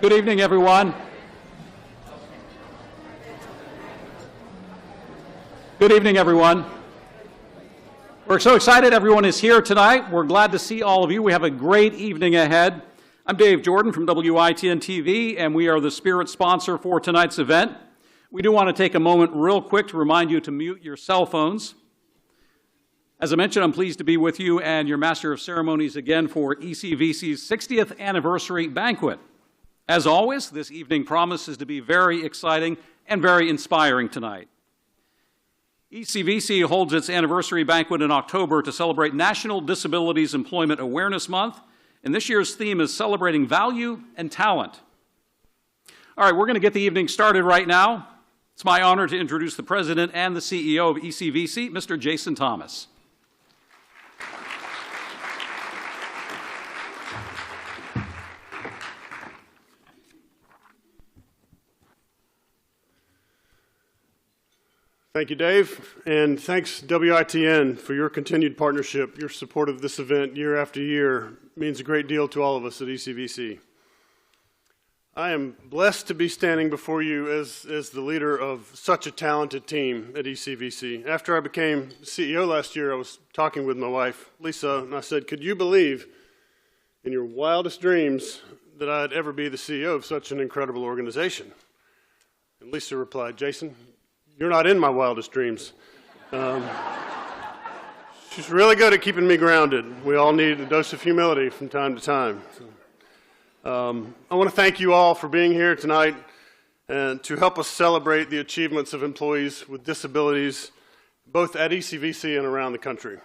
Good evening, everyone. Good evening, everyone. We're so excited everyone is here tonight. We're glad to see all of you. We have a great evening ahead. I'm Dave Jordan from WITN TV, and we are the spirit sponsor for tonight's event. We do want to take a moment real quick to remind you to mute your cell phones. As I mentioned, I'm pleased to be with you and your Master of Ceremonies again for ECVC's 60th Anniversary Banquet. As always, this evening promises to be very exciting and very inspiring tonight. ECVC holds its anniversary banquet in October to celebrate National Disabilities Employment Awareness Month, and this year's theme is celebrating value and talent. All right, we're going to get the evening started right now. It's my honor to introduce the President and the CEO of ECVC, Mr. Jason Thomas. Thank you, Dave, and thanks WITN for your continued partnership. Your support of this event year after year means a great deal to all of us at ECVC. I am blessed to be standing before you as the leader of such a talented team at ECVC. After I became CEO last year, I was talking with my wife, Lisa, and I said, could you believe in your wildest dreams that I'd ever be the CEO of such an incredible organization? And Lisa replied, Jason, you're not in my wildest dreams. She's really good at keeping me grounded. We all need a dose of humility from time to time. I want to thank you all for being here tonight and to help us celebrate the achievements of employees with disabilities, both at ECVC and around the country.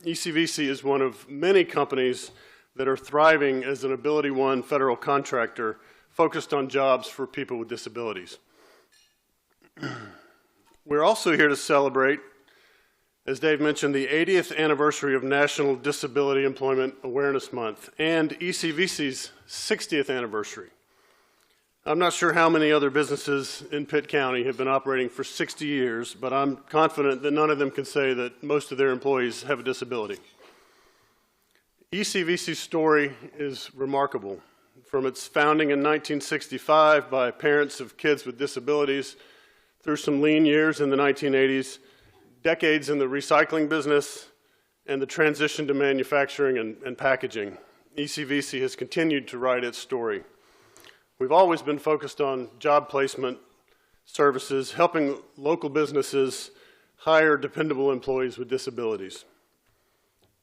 ECVC is one of many companies that are thriving as an AbilityOne federal contractor focused on jobs for people with disabilities. We're also here to celebrate, as Dave mentioned, the 80th anniversary of National Disability Employment Awareness Month and ECVC's 60th anniversary. I'm not sure how many other businesses in Pitt County have been operating for 60 years, but I'm confident that none of them can say that most of their employees have a disability. ECVC's story is remarkable. From its founding in 1965 by parents of kids with disabilities, through some lean years in the 1980s, decades in the recycling business, and the transition to manufacturing and packaging, ECVC has continued to write its story. We've always been focused on job placement services, helping local businesses hire dependable employees with disabilities.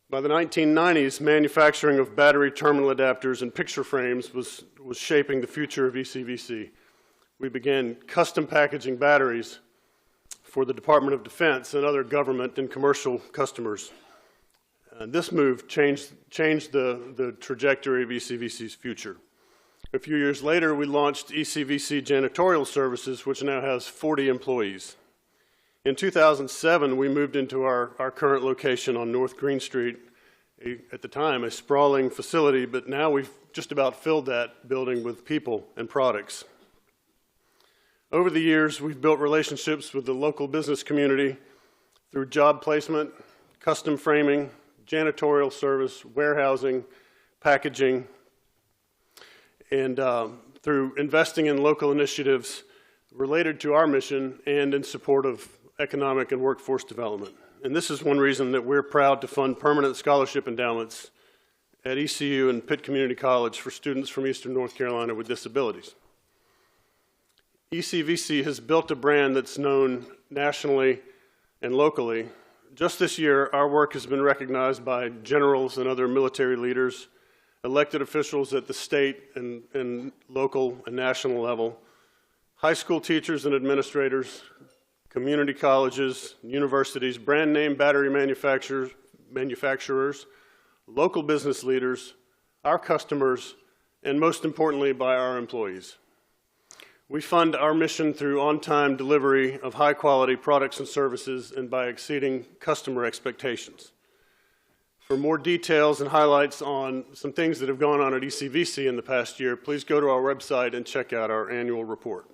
By the 1990s, manufacturing of battery terminal adapters and picture frames was shaping the future of ECVC. We began custom packaging batteries for the Department of Defense and other government and commercial customers. And this move changed the trajectory of ECVC's future. A few years later, we launched ECVC Janitorial Services, which now has 40 employees. In 2007, we moved into our current location on North Green Street, at the time a sprawling facility, but now we've just about filled that building with people and products. Over the years, we've built relationships with the local business community through job placement, custom framing, janitorial service, warehousing, packaging, and through investing in local initiatives related to our mission and in support of economic and workforce development. And this is one reason that we're proud to fund permanent scholarship endowments at ECU and Pitt Community College for students from Eastern North Carolina with disabilities. ECVC has built a brand that's known nationally and locally. Just this year, our work has been recognized by generals and other military leaders, elected officials at the state and local and national level, high school teachers and administrators, community colleges, universities, brand name battery manufacturers, local business leaders, our customers, and most importantly, by our employees. We fund our mission through on-time delivery of high-quality products and services and by exceeding customer expectations. For more details and highlights on some things that have gone on at ECVC in the past year, please go to our website and check out our annual report.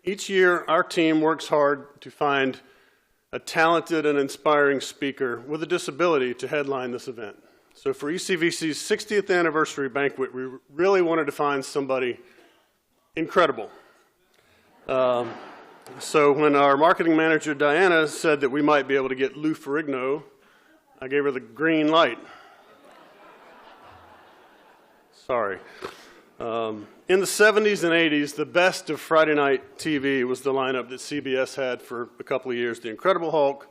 Each year, our team works hard to find a talented and inspiring speaker with a disability to headline this event. So for ECVC's 60th Anniversary Banquet, we really wanted to find somebody incredible. So when our marketing manager, Diana, said that we might be able to get Lou Ferrigno, I gave her the green light. Sorry. In the 70s and 80s, the best of Friday night TV was the lineup that CBS had for a couple of years: The Incredible Hulk,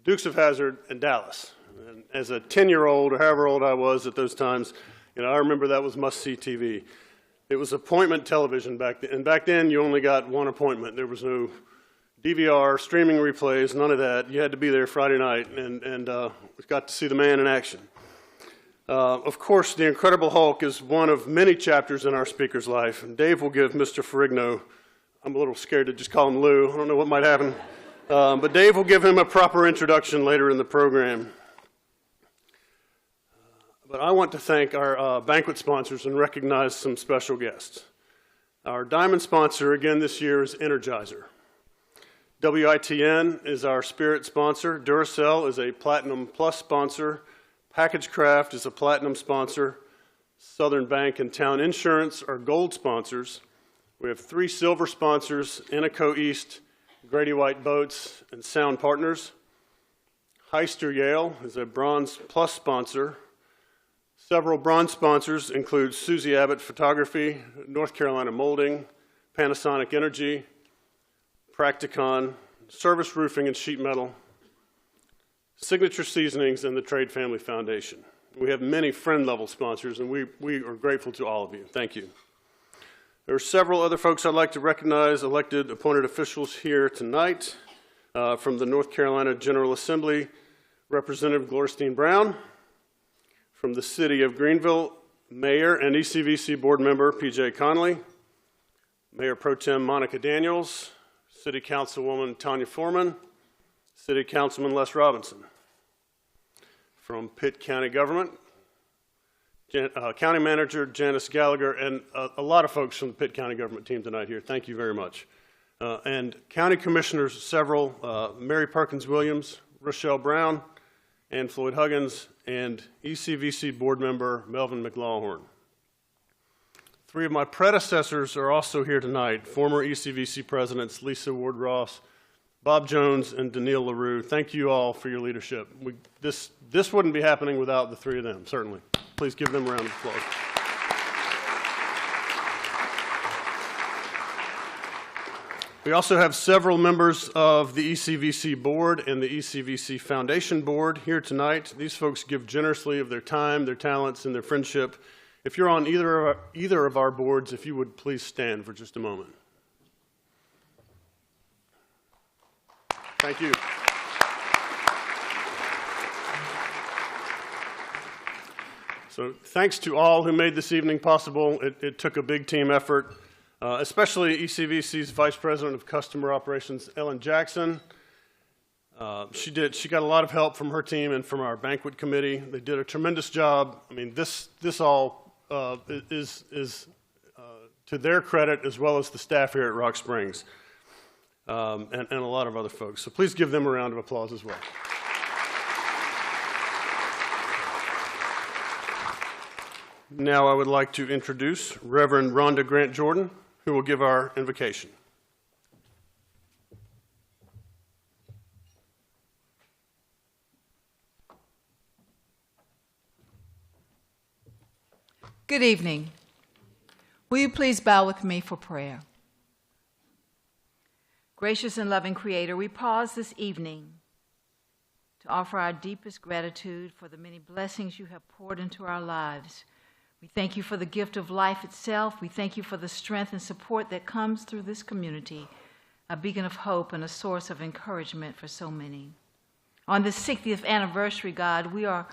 Dukes of Hazzard, and Dallas. And as a 10-year-old, or however old I was at those times, I remember that was must-see TV. It was appointment television back then, and back then you only got one appointment. There was no DVR, streaming replays, none of that. You had to be there Friday night, and we got to see the man in action. Of course, The Incredible Hulk is one of many chapters in our speaker's life, and Dave will give Mr. Ferrigno, I'm a little scared to just call him Lou, I don't know what might happen, but Dave will give him a proper introduction later in the program. But I want to thank our banquet sponsors and recognize some special guests. Our diamond sponsor again this year is Energizer. WITN is our spirit sponsor. Duracell is a Platinum Plus sponsor. Package Craft is a Platinum sponsor. Southern Bank and Town Insurance are gold sponsors. We have 3 silver sponsors: Eneco East, Grady White Boats, and Sound Partners. Heister Yale is a Bronze Plus sponsor. Several bronze sponsors include Susie Abbott Photography, North Carolina Molding, Panasonic Energy, Practicon, Service Roofing and Sheet Metal, Signature Seasonings, and the Trade Family Foundation. We have many friend-level sponsors, and we are grateful to all of you. Thank you. There are several other folks I'd like to recognize, elected appointed officials here tonight. From the North Carolina General Assembly, Representative Glorstein Brown. From the City of Greenville, Mayor and ECVC Board Member P.J. Conley. Mayor Pro Tem Monica Daniels. City Councilwoman Tanya Foreman. City Councilman Les Robinson. From Pitt County Government, County Manager Janice Gallagher, and a lot of folks from the Pitt County Government team tonight here. Thank you very much. And County Commissioners, several, Mary Perkins Williams, Rochelle Brown, and Floyd Huggins, and ECVC Board Member Melvin McLawhorn. 3 of my predecessors are also here tonight: former ECVC Presidents Lisa Ward-Ross, Bob Jones, and Daniil LaRue. Thank you all for your leadership. This wouldn't be happening without the 3 of them, certainly. Please give them a round of applause. We also have several members of the ECVC Board and the ECVC Foundation Board here tonight. These folks give generously of their time, their talents, and their friendship. If you're on either of our boards, if you would please stand for just a moment. Thank you. So thanks to all who made this evening possible. It took a big team effort. Especially ECVC's Vice President of Customer Operations, Ellen Jackson. She got a lot of help from her team and from our banquet committee. They did a tremendous job. I mean, this all is to their credit, as well as the staff here at Rock Springs, and a lot of other folks. So please give them a round of applause as well. Now I would like to introduce Reverend Rhonda Grant Jordan, who will give our invocation. Good evening. Will you please bow with me for prayer? Gracious and loving Creator, we pause this evening to offer our deepest gratitude for the many blessings you have poured into our lives. We thank you for the gift of life itself. We thank you for the strength and support that comes through this community, a beacon of hope and a source of encouragement for so many. On this 60th anniversary, God, we are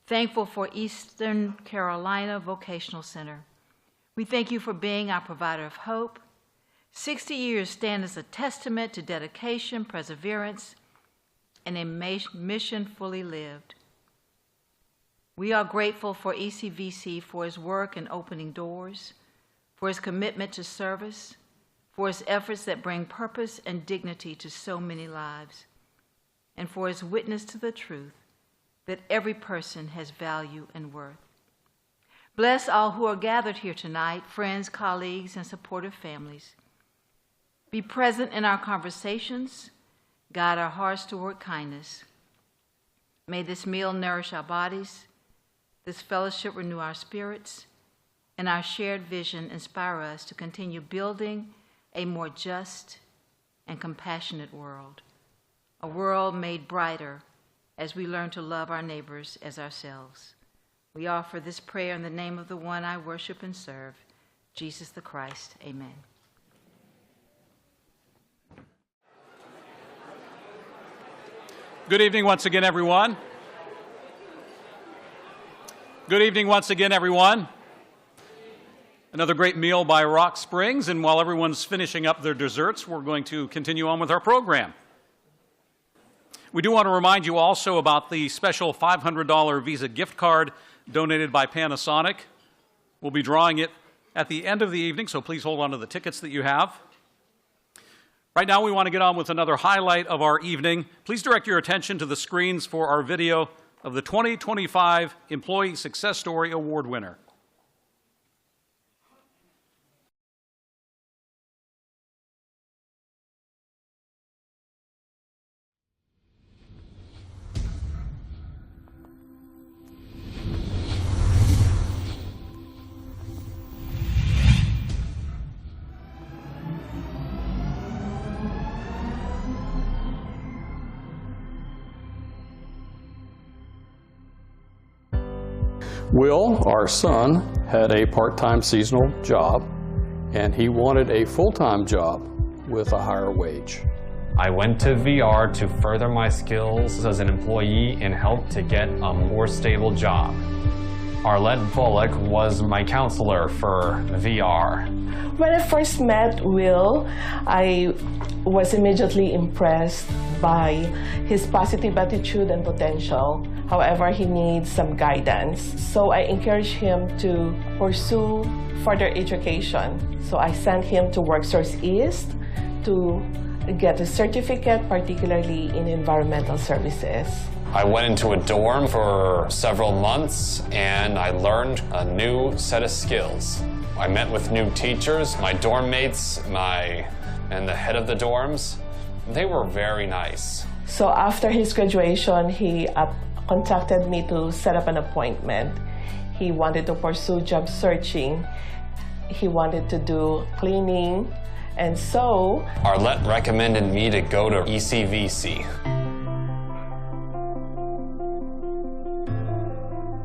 thankful for Eastern Carolina Vocational Center. We thank you for being our provider of hope. 60 years stand as a testament to dedication, perseverance, and a mission fully lived. We are grateful for ECVC for his work in opening doors, for his commitment to service, for his efforts that bring purpose and dignity to so many lives, and for his witness to the truth that every person has value and worth. Bless all who are gathered here tonight, friends, colleagues, and supportive families. Be present in our conversations, guide our hearts toward kindness. May this meal nourish our bodies, this fellowship renew our spirits, and our shared vision inspire us to continue building a more just and compassionate world, a world made brighter as we learn to love our neighbors as ourselves. We offer this prayer in the name of the one I worship and serve, Jesus the Christ. Amen. Good evening once again, everyone. Good evening once again, everyone. Another great meal by Rock Springs, and while everyone's finishing up their desserts, we're going to continue on with our program. We do want to remind you also about the special $500 Visa gift card donated by Panasonic. We'll be drawing it at the end of the evening, so please hold on to the tickets that you have. Right now, we want to get on with another highlight of our evening. Please direct your attention to the screens for our video of the 2025 Employee Success Story Award winner. Will, our son, had a part-time seasonal job, and he wanted a full-time job with a higher wage. I went to VR to further my skills as an employee and help to get a more stable job. Arlette Bullock was my counselor for VR. When I first met Will, I was immediately impressed by his positive attitude and potential. However, he needs some guidance. So I encouraged him to pursue further education. So I sent him to WorkSource East to get a certificate, particularly in environmental services. I went into a dorm for several months and I learned a new set of skills. I met with new teachers, my dorm mates, and the head of the dorms. They were very nice. So after his graduation, he contacted me to set up an appointment. He wanted to pursue job searching. He wanted to do cleaning. And so Arlette recommended me to go to ECVC.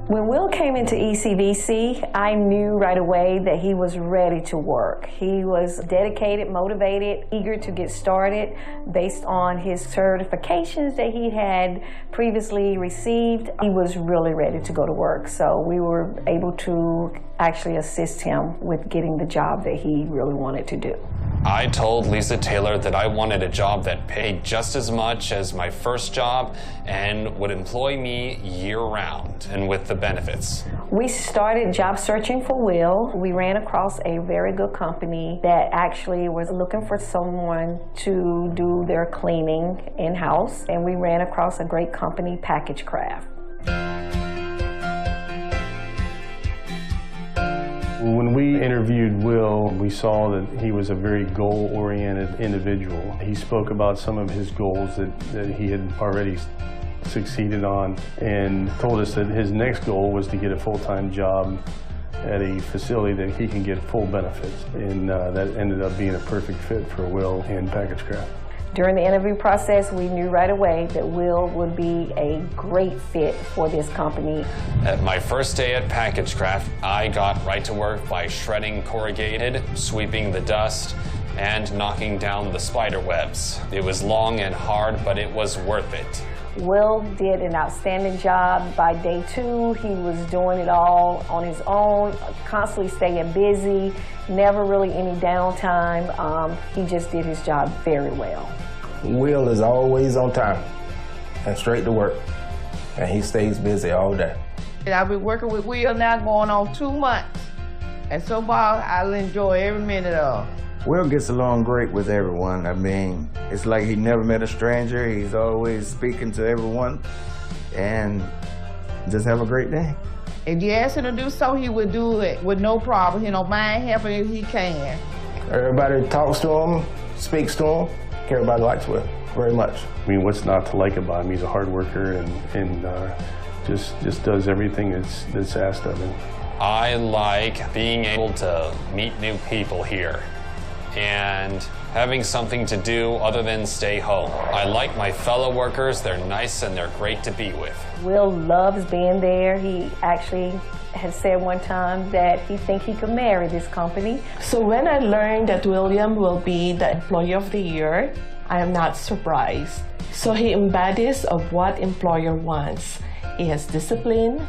When Will came into ECVC, I knew right away that he was ready to work. He was dedicated, motivated, eager to get started based on his certifications that he had previously received. He was really ready to go to work, so we were able to actually assist him with getting the job that he really wanted to do. I told Lisa Taylor that I wanted a job that paid just as much as my first job and would employ me year-round and with the benefits. We started job searching for Will. We ran across a very good company that actually was looking for someone to do their cleaning in-house, and we ran across a great company, Package Craft. When we interviewed Will, we saw that he was a very goal-oriented individual. He spoke about some of his goals that he had already succeeded on and told us that his next goal was to get a full-time job at a facility that he can get full benefits. And that ended up being a perfect fit for Will and Package Craft. During the interview process, we knew right away that Will would be a great fit for this company. At my first day at Package Craft, I got right to work by shredding corrugated, sweeping the dust, and knocking down the spider webs. It was long and hard, but it was worth it. Will did an outstanding job. By day 2, he was doing it all on his own, constantly staying busy, never really any downtime. He just did his job very well. Will is always on time and straight to work, and he stays busy all day. I've been working with Will now going on 2 months, and so far I'll enjoy every minute of it. Will gets along great with everyone. I mean, it's like he never met a stranger. He's always speaking to everyone, and just have a great day. If you ask him to do so, he would do it with no problem. He don't mind helping if he can. Everybody talks to him, speaks to him. Everybody likes Will very much. I mean, what's not to like about him? He's a hard worker and just does everything that's asked of him. I like being able to meet new people here and having something to do other than stay home. I like my fellow workers. They're nice and they're great to be with. Will loves being there. He actually has said one time that he thinks he could marry this company. So when I learned that William will be the Employee of the Year, I am not surprised. So he embodies of what employer wants. He has discipline,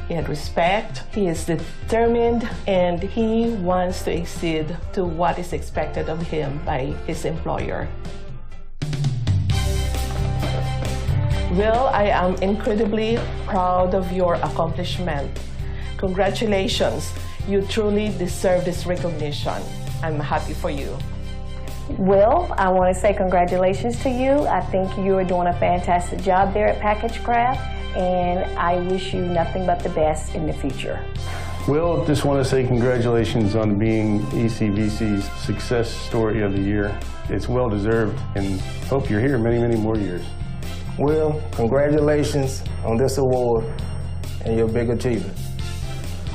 he has respect, he is determined, and he wants to exceed to what is expected of him by his employer. Will, I am incredibly proud of your accomplishment. Congratulations. You truly deserve this recognition. I'm happy for you. Will, I want to say congratulations to you. I think you are doing a fantastic job there at Package Craft, and I wish you nothing but the best in the future. Will, just want to say congratulations on being ECVC's Success Story of the Year. It's well deserved, and hope you're here many, many more years. Will, congratulations on this award and your big achievement.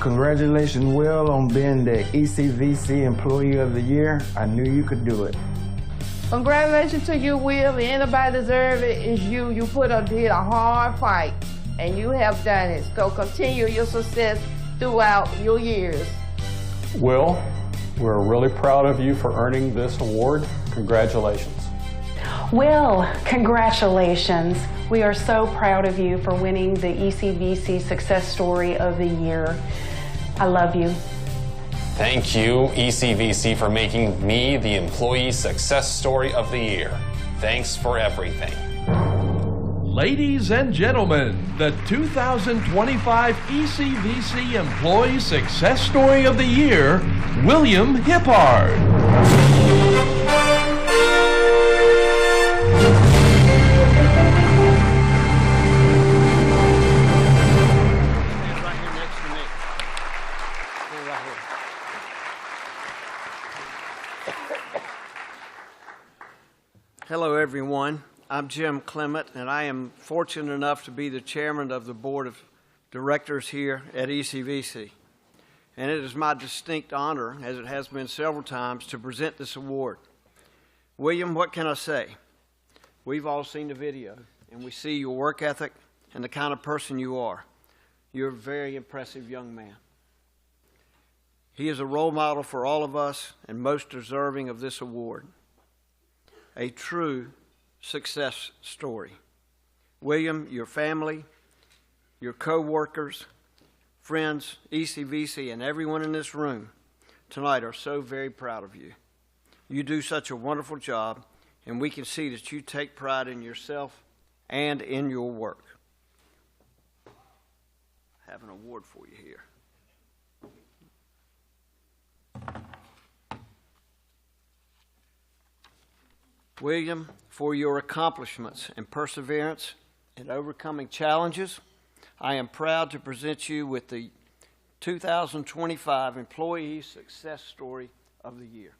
Congratulations, Will, on being the ECVC Employee of the Year. I knew you could do it. Congratulations to you, Will. If anybody deserves it, it's you. You did a hard fight, and you have done it. So continue your success throughout your years. Will, we're really proud of you for earning this award. Congratulations. Will, congratulations. We are so proud of you for winning the ECVC Success Story of the Year. I love you. Thank you, ECVC, for making me the Employee Success Story of the Year. Thanks for everything. Ladies and gentlemen, the 2025 ECVC Employee Success Story of the Year, William Hippard. Hello, everyone. I'm Jim Clement, and I am fortunate enough to be the chairman of the board of directors here at ECVC. And it is my distinct honor, as it has been several times, to present this award. William, what can I say? We've all seen the video, and we see your work ethic and the kind of person you are. You're a very impressive young man. He is a role model for all of us and most deserving of this award. A true success story. William, your family, your co-workers, friends, ECVC, and everyone in this room tonight are so very proud of you. You do such a wonderful job, and we can see that you take pride in yourself and in your work. I have an award for you here. William, for your accomplishments and perseverance in overcoming challenges, I am proud to present you with the 2025 Employee Success Story of the Year.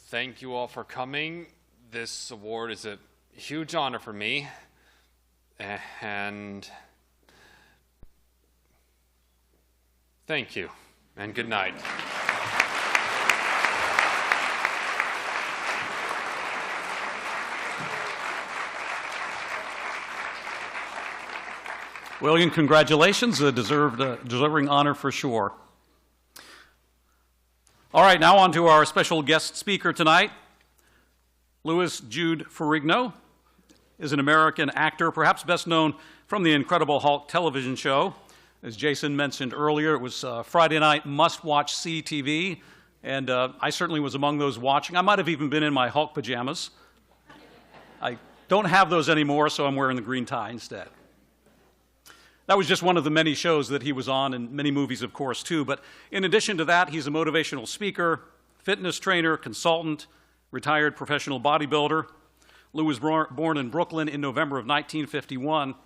Thank you all for coming. This award is a huge honor for me. And thank you, and good night. William, congratulations, a deserving honor for sure. All right, now on to our special guest speaker tonight. Louis Jude Ferrigno is an American actor, perhaps best known from the Incredible Hulk television show. As Jason mentioned earlier, it was Friday night must-watch CTV, and I certainly was among those watching. I might have even been in my Hulk pajamas. I don't have those anymore, so I'm wearing the green tie instead. That was just one of the many shows that he was on, and many movies, of course, too. But in addition to that, he's a motivational speaker, fitness trainer, consultant, retired professional bodybuilder. Lou was born in Brooklyn in November of 1951.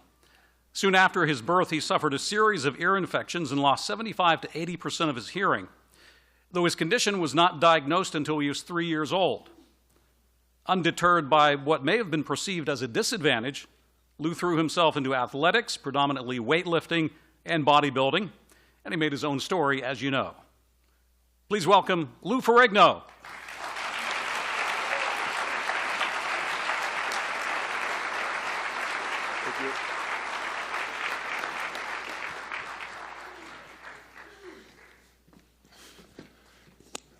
Soon after his birth, he suffered a series of ear infections and lost 75 to 80% of his hearing, though his condition was not diagnosed until he was 3 years old. Undeterred by what may have been perceived as a disadvantage, Lou threw himself into athletics, predominantly weightlifting and bodybuilding, and he made his own story, as you know. Please welcome Lou Ferrigno. Thank you.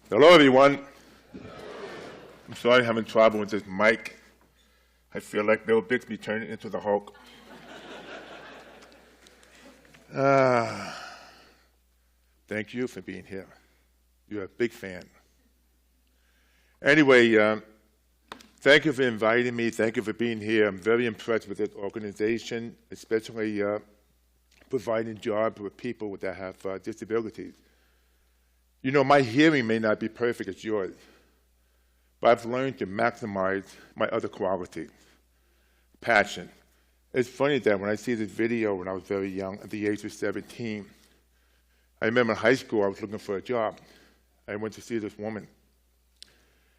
Hello, everyone. I'm sorry I'm having trouble with this mic. I feel like Bill Bixby turning into the Hulk. Thank you for being here. You're a big fan. Anyway, thank you for inviting me. Thank you for being here. I'm very impressed with this organization, especially providing jobs with people that have disabilities. You know, my hearing may not be perfect as yours, but I've learned to maximize my other qualities. Passion. It's funny that when I see this video when I was very young, at the age of 17, I remember in high school I was looking for a job. I went to see this woman,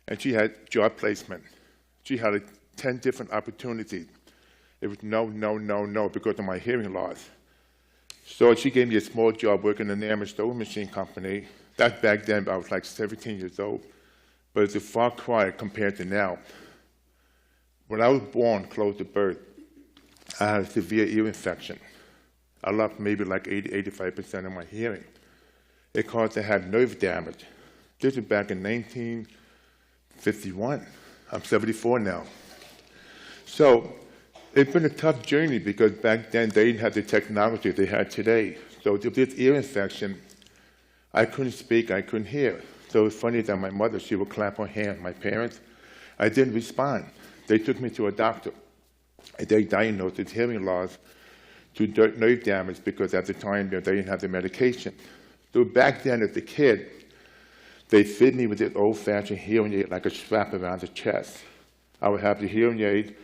and she had job placement. She had 10 different opportunities. It was no, no, no, no because of my hearing loss. So she gave me a small job working in an Amherst sewing machine company. That back then I was like 17 years old, but it's a far cry compared to now. When I was born close to birth, I had a severe ear infection. I lost maybe like 80–85% of my hearing. It caused to have nerve damage. This was back in 1951. I'm 74 now. So it's been a tough journey because back then they didn't have the technology they had today. So with this ear infection, I couldn't speak, I couldn't hear. So it's funny that my mother, she would clap her hand. My parents, I didn't respond. They took me to a doctor. They diagnosed with hearing loss to nerve damage because at the time they didn't have the medication. So back then as a kid, they fit me with this old-fashioned hearing aid like a strap around the chest. I would have the hearing aid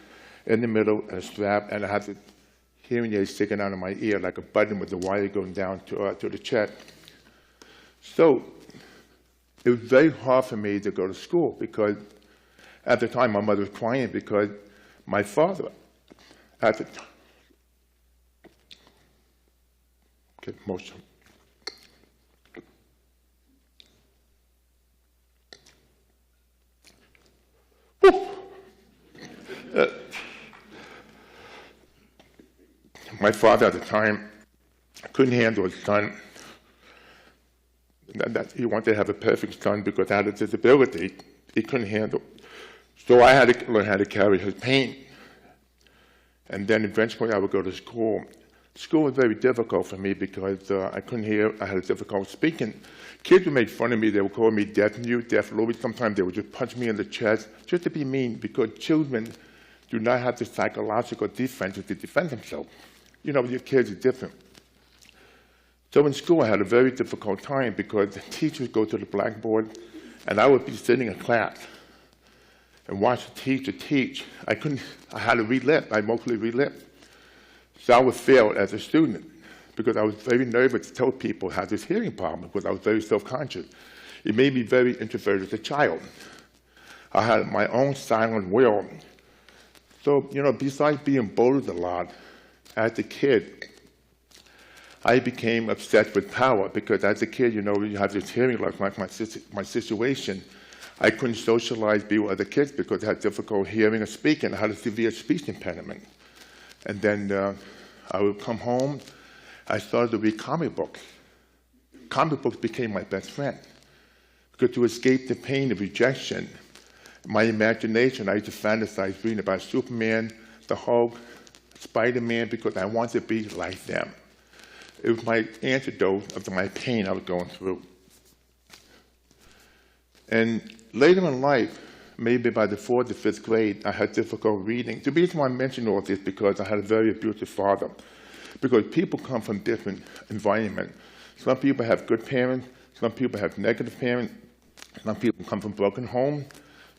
in the middle and a strap, and I had the hearing aid sticking out of my ear like a button with the wire going down to the chest. So it was very hard for me to go to school because at the time my mother was crying because my father at the time, get emotional. My father at the time couldn't handle his son. He wanted to have a perfect son because I had a disability he couldn't handle. So I had to learn how to carry his pain. And then eventually I would go to school. School was very difficult for me because I couldn't hear, I had a difficult speaking. Kids would make fun of me, they would call me deaf-mute, deaf-Louis. Sometimes they would just punch me in the chest just to be mean because children do not have the psychological defenses to defend themselves. You know, your kids are different. So in school I had a very difficult time because the teachers go to the blackboard and I would be sitting in class and watch the teacher teach. I had to re-lip, I mostly re-lip. So I would fail as a student because I was very nervous to tell people I had this hearing problem because I was very self-conscious. It made me very introverted as a child. I had my own silent will. So, you know, besides being bullied a lot, As a kid, I became obsessed with power because as a kid, you know, you have this hearing loss, like my situation. I couldn't socialize, be with other kids because I had difficult hearing or speaking. I had a severe speech impediment. And then I would come home. I started to read comic books. Comic books became my best friend. Because to escape the pain of rejection, my imagination, I used to fantasize reading about Superman, the Hulk, Spider-Man, because I wanted to be like them. It was my antidote of my pain I was going through. And later in life, maybe by the 4th or 5th grade, I had difficult reading. The reason why I mention all this is because I had a very abusive father. Because people come from different environments. Some people have good parents, some people have negative parents, some people come from broken homes,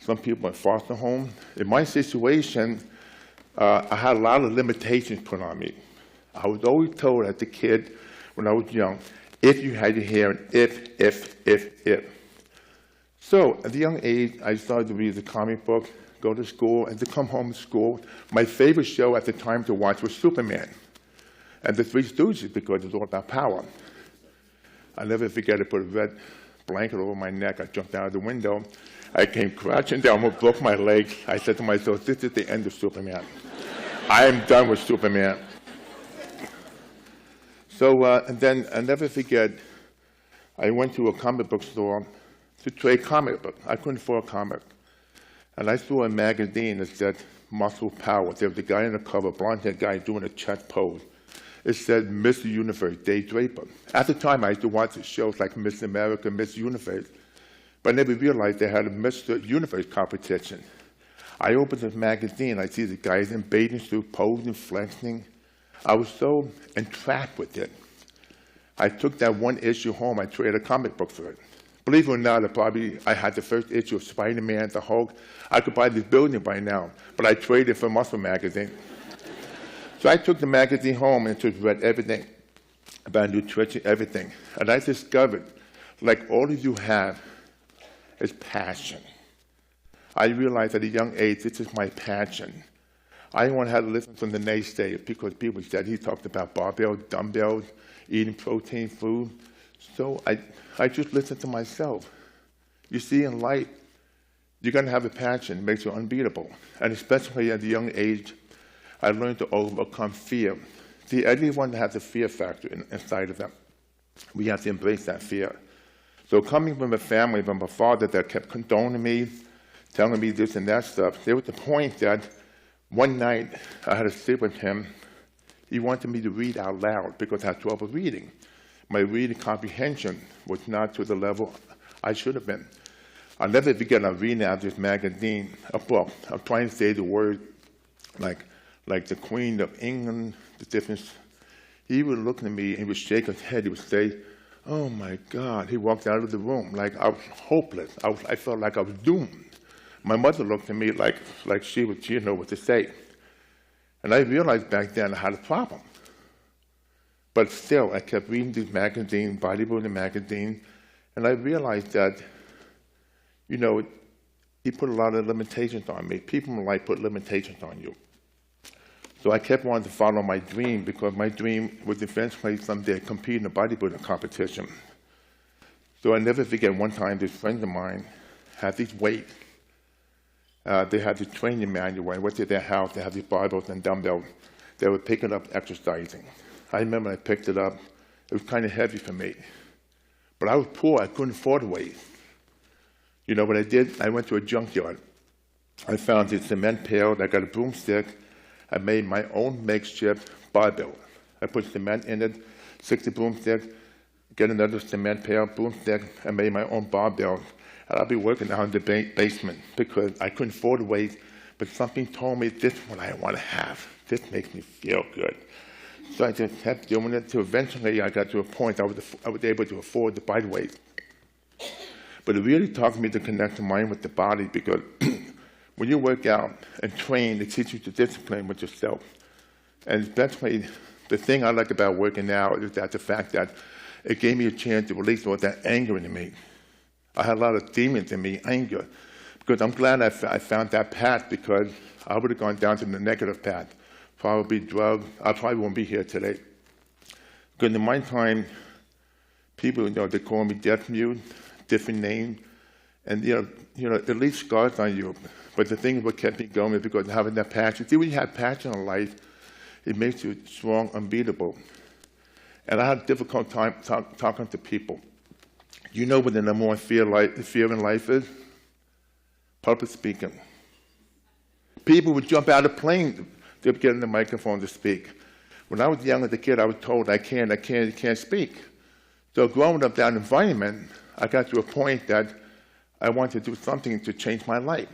some people in foster homes. In my situation, I had a lot of limitations put on me. I was always told as a kid when I was young, if you had your hearing, if. So at the young age, I started to read the comic book, go to school, and to come home from school. My favorite show at the time to watch was Superman and the Three Stooges because it was all about power. I'll never forget, I put a red blanket over my neck. I jumped out of the window. I came crouching down, broke my leg. I said to myself, this is the end of Superman. I am done with Superman. So, and then I'll never forget, I went to a comic book store to trade comic book. I couldn't afford a comic. And I saw a magazine that said Muscle Power. There was a guy on the cover, blonde-haired guy doing a chest pose. It said Mr. Universe, Dave Draper. At the time, I used to watch shows like Miss America, Miss Universe, but I never realized they had a Mr. Universe competition. I opened this magazine, I see the guys in bathing suits, posing, flexing. I was so entrapped with it. I took that one issue home, I traded a comic book for it. Believe it or not, I had the first issue of Spider-Man, the Hulk. I could buy this building by now, but I traded it for Muscle magazine. So I took the magazine home and just read everything about nutrition, everything. And I discovered, like all of you have, is passion. I realized at a young age, this is my passion. I didn't want to have to listen from the naysayers because people said he talked about barbells, dumbbells, eating protein food. So I just listened to myself. You see, in life, you're going to have a passion. It makes you unbeatable. And especially at a young age, I learned to overcome fear. See, everyone has a fear factor inside of them. We have to embrace that fear. So coming from a family, from a father that kept condoning me, telling me this and that stuff, there was the point that one night I had to sit with him. He wanted me to read out loud because I had trouble reading. My reading comprehension was not to the level I should have been. I'll never forget, I'm reading out this magazine, a book. I'm trying to say the word like the Queen of England, the difference. He would look at me and he would shake his head. He would say, oh my God. He walked out of the room like I was hopeless. I felt like I was doomed. My mother looked at me like she didn't know what to say. And I realized back then I had a problem. But still, I kept reading these magazines, bodybuilding magazine, and I realized that, you know, he put a lot of limitations on me. People in life put limitations on you. So I kept wanting to follow my dream because my dream was eventually someday compete in a bodybuilding competition. So I never forget one time this friend of mine had these weights. They had the training manual. I went to their house. They had these barbells and dumbbells. They were picking up exercising. I remember I picked it up. It was kind of heavy for me. But I was poor. I couldn't afford the weight. You know what I did? I went to a junkyard. I found this cement pail. I got a broomstick. I made my own makeshift barbell. I put cement in it, 60 broomsticks, get another cement pail, broomstick. I made my own barbell. And I'll be working out in the basement because I couldn't afford the weight, but something told me this is what I want to have. This makes me feel good. So I just kept doing it till eventually I got to a point I was able to afford to buy the weight. But it really taught me to connect the mind with the body because when you work out and train, it teaches you to discipline with yourself. And especially the thing I like about working out is that the fact that it gave me a chance to release all that anger in me. I had a lot of demons in me, anger. Because I'm glad I found that path because I would have gone down to the negative path, probably drugged. I probably won't be here today. Because in my time, people, they call me deaf mute, different name, and it leaves scars on you. But the thing what kept me going is because having that passion. See, when you have passion in life, it makes you strong, unbeatable. And I had a difficult time talking to people. You know what the number one fear in life is? Public speaking. People would jump out of planes to get in the microphone to speak. When I was young as a kid, I was told I can't speak. So growing up that environment, I got to a point that I wanted to do something to change my life.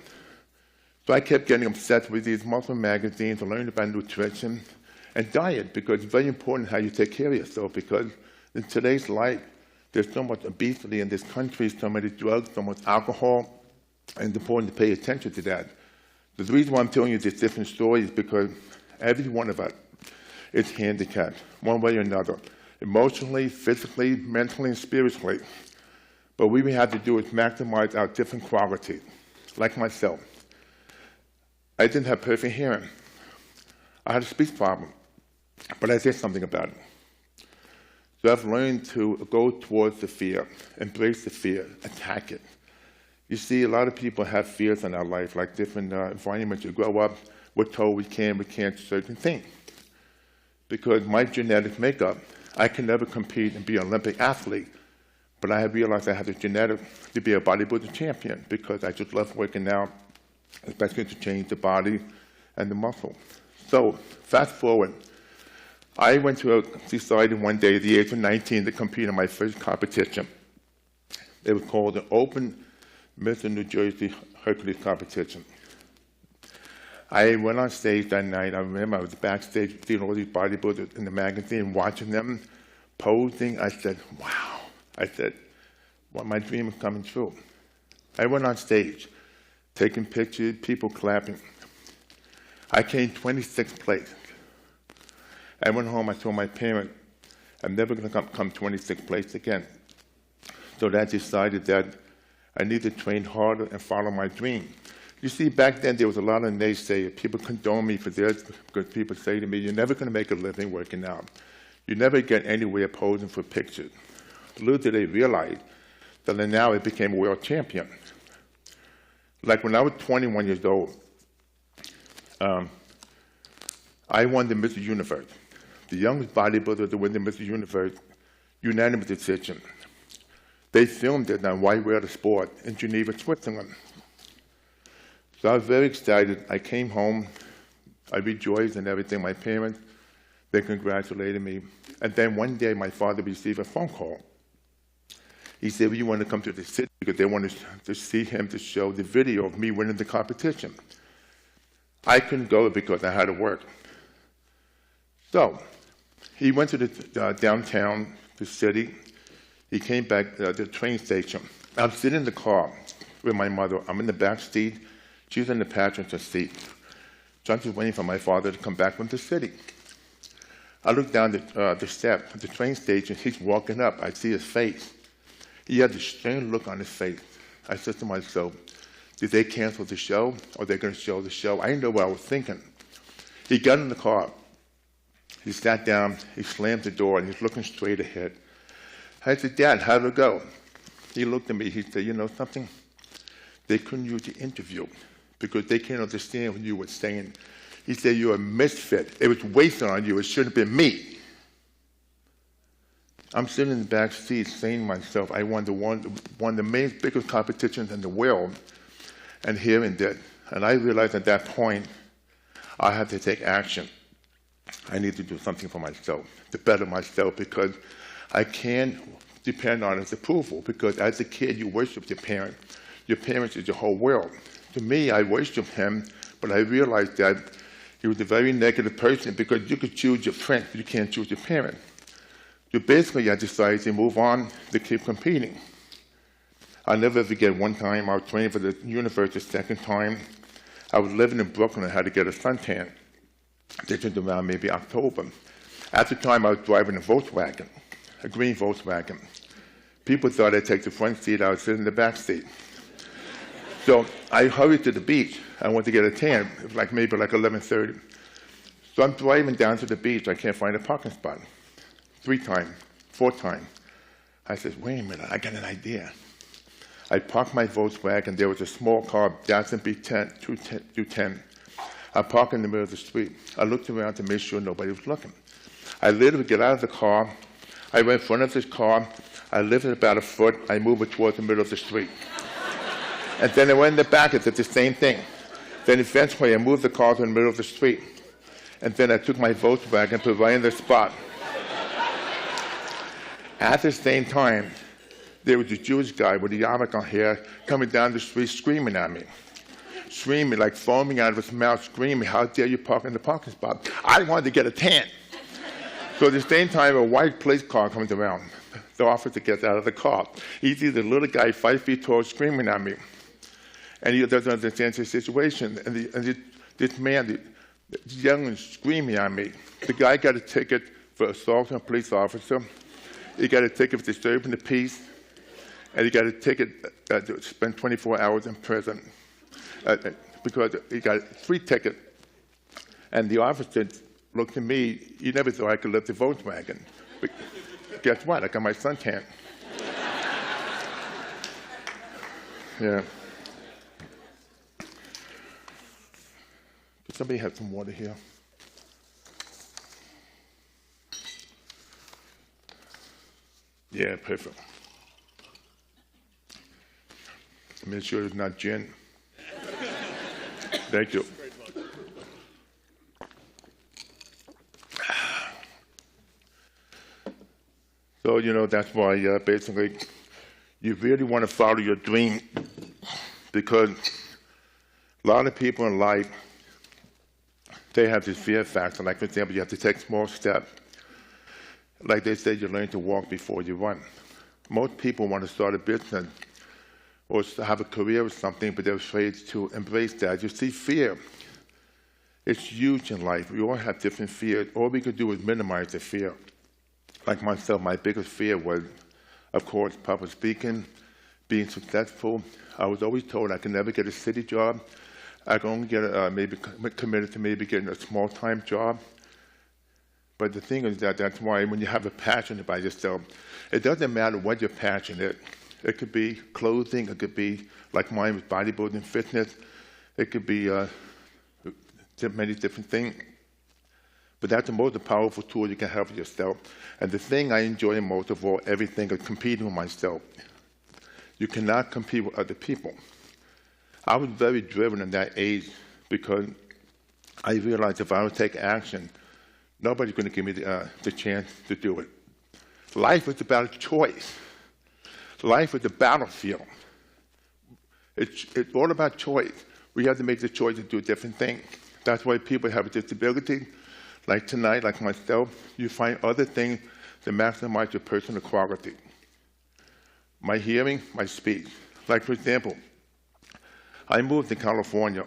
So I kept getting obsessed with these muscle magazines and learning about nutrition and diet, because it's very important how you take care of yourself, because in today's life, there's so much obesity in this country, so many drugs, so much alcohol, and it's important to pay attention to that. The reason why I'm telling you this different story is because every one of us is handicapped, one way or another, emotionally, physically, mentally, and spiritually. But what we have to do is maximize our different qualities, like myself. I didn't have perfect hearing. I had a speech problem, but I did something about it. So I've learned to go towards the fear, embrace the fear, attack it. You see, a lot of people have fears in our life, like different environments. You grow up, we're told we can't certain things. Because my genetic makeup, I can never compete and be an Olympic athlete, but I have realized I have the genetic to be a bodybuilding champion, because I just love working out, especially to change the body and the muscle. So fast forward, I decided one day at the age of 19 to compete in my first competition. It was called the Open Mr. New Jersey Hercules competition. I went on stage that night. I remember I was backstage seeing all these bodybuilders in the magazine, watching them, posing. I said, wow. I said, well, my dream is coming true. I went on stage, taking pictures, people clapping. I came 26th place. I went home, I told my parents, I'm never going to come 26th place again. So I decided that I need to train harder and follow my dream. You see, back then there was a lot of naysayers. People condone me for this, because people say to me, you're never going to make a living working out. You never get anywhere posing for pictures. Little did they realize that now I became a world champion. Like when I was 21 years old, I won the Mr. Universe. The youngest bodybuilder to win the Mr. Universe, unanimous decision. They filmed it on White Whale Sport in Geneva, Switzerland. So I was very excited. I came home. I rejoiced and everything. My parents, they congratulated me. And then one day, my father received a phone call. He said, well, you want to come to the city, because they wanted to see him to show the video of me winning the competition. I couldn't go because I had to work. So he went to the downtown, the city. He came back to the train station. I'm sitting in the car with my mother. I'm in the back seat. She's in the passenger seat. So I'm just waiting for my father to come back from the city. I look down the step at the train station. He's walking up. I see his face. He had this strange look on his face. I said to myself, did they cancel the show, or are they going to show the show? I didn't know what I was thinking. He got in the car. He sat down. He slammed the door, and he's looking straight ahead. I said, Dad, how'd it go? He looked at me. He said, you know something? They couldn't use the interview because they can't understand what you were saying. He said, you're a misfit. It was wasted on you. It should have been me. I'm sitting in the back seat saying to myself, I won one of the main biggest competitions in the world, and hearing that. And I realized at that point, I had to take action. I need to do something for myself, to better myself, because I can't depend on his approval, because as a kid, you worship your parent. Your parents is your whole world. To me, I worshiped him, but I realized that he was a very negative person, because you could choose your friend, but you can't choose your parent. So basically, I decided to move on to keep competing. I'll never forget one time I was training for the universe the second time. I was living in Brooklyn and had to get a suntan. This was around maybe October. At the time, I was driving a Volkswagen, a green Volkswagen. People thought I'd take the front seat. I was sitting in the back seat. So I hurried to the beach. I went to get a tan. It was maybe 11:30. So I'm driving down to the beach. I can't find a parking spot. 3 times, 4 times. I said, wait a minute, I got an idea. I parked my Volkswagen. There was a small car, Datsun B10, 210. I parked in the middle of the street. I looked around to make sure nobody was looking. I literally get out of the car. I went in front of this car. I lifted about a foot. I moved it towards the middle of the street. And then I went in the back and did the same thing. Then eventually I moved the car to the middle of the street. And then I took my Volkswagen and put it right in the spot. At the same time, there was a Jewish guy with a yarmulke on hair coming down the street screaming at me. Screaming, like foaming out of his mouth, screaming, how dare you park in the parking spot? I wanted to get a tan. So at the same time, a white police car comes around. The officer gets out of the car. He sees a little guy 5 feet tall screaming at me. And he doesn't understand the situation. And this man, this young man screaming at me. The guy got a ticket for assaulting a police officer. He got a ticket for disturbing the peace. And he got a ticket to spend 24 hours in prison. Because he got 3 tickets. And the officer looked at me. He never thought I could lift the Volkswagen. But guess what? I got my suntan. Yeah. Could somebody have some water here? Yeah, perfect. Make sure it's not gin. Thank you. So, you know, that's why basically you really want to follow your dream, because a lot of people in life, they have this fear factor. Like, for example, you have to take small steps. Like they say, you learn to walk before you run. Most people want to start a business or have a career or something, but they're afraid to embrace that. You see, fear, it's huge in life. We all have different fears. All we could do is minimize the fear. Like myself, my biggest fear was, of course, public speaking, being successful. I was always told I could never get a city job. I could only get maybe committed to maybe getting a small-time job. But the thing is that's why when you have a passion about yourself, it doesn't matter what your passion is. It could be clothing. It could be, like mine, with bodybuilding, fitness. It could be many different things. But that's the most powerful tool you can have for yourself. And the thing I enjoy most of all, everything, is competing with myself. You cannot compete with other people. I was very driven in that age because I realized if I would take action, nobody's going to give me the chance to do it. Life is about a choice. Life is a battlefield. It's all about choice. We have to make the choice to do a different thing. That's why people have a disability. Like tonight, like myself, you find other things that maximize your personal quality. My hearing, my speech. Like, for example, I moved to California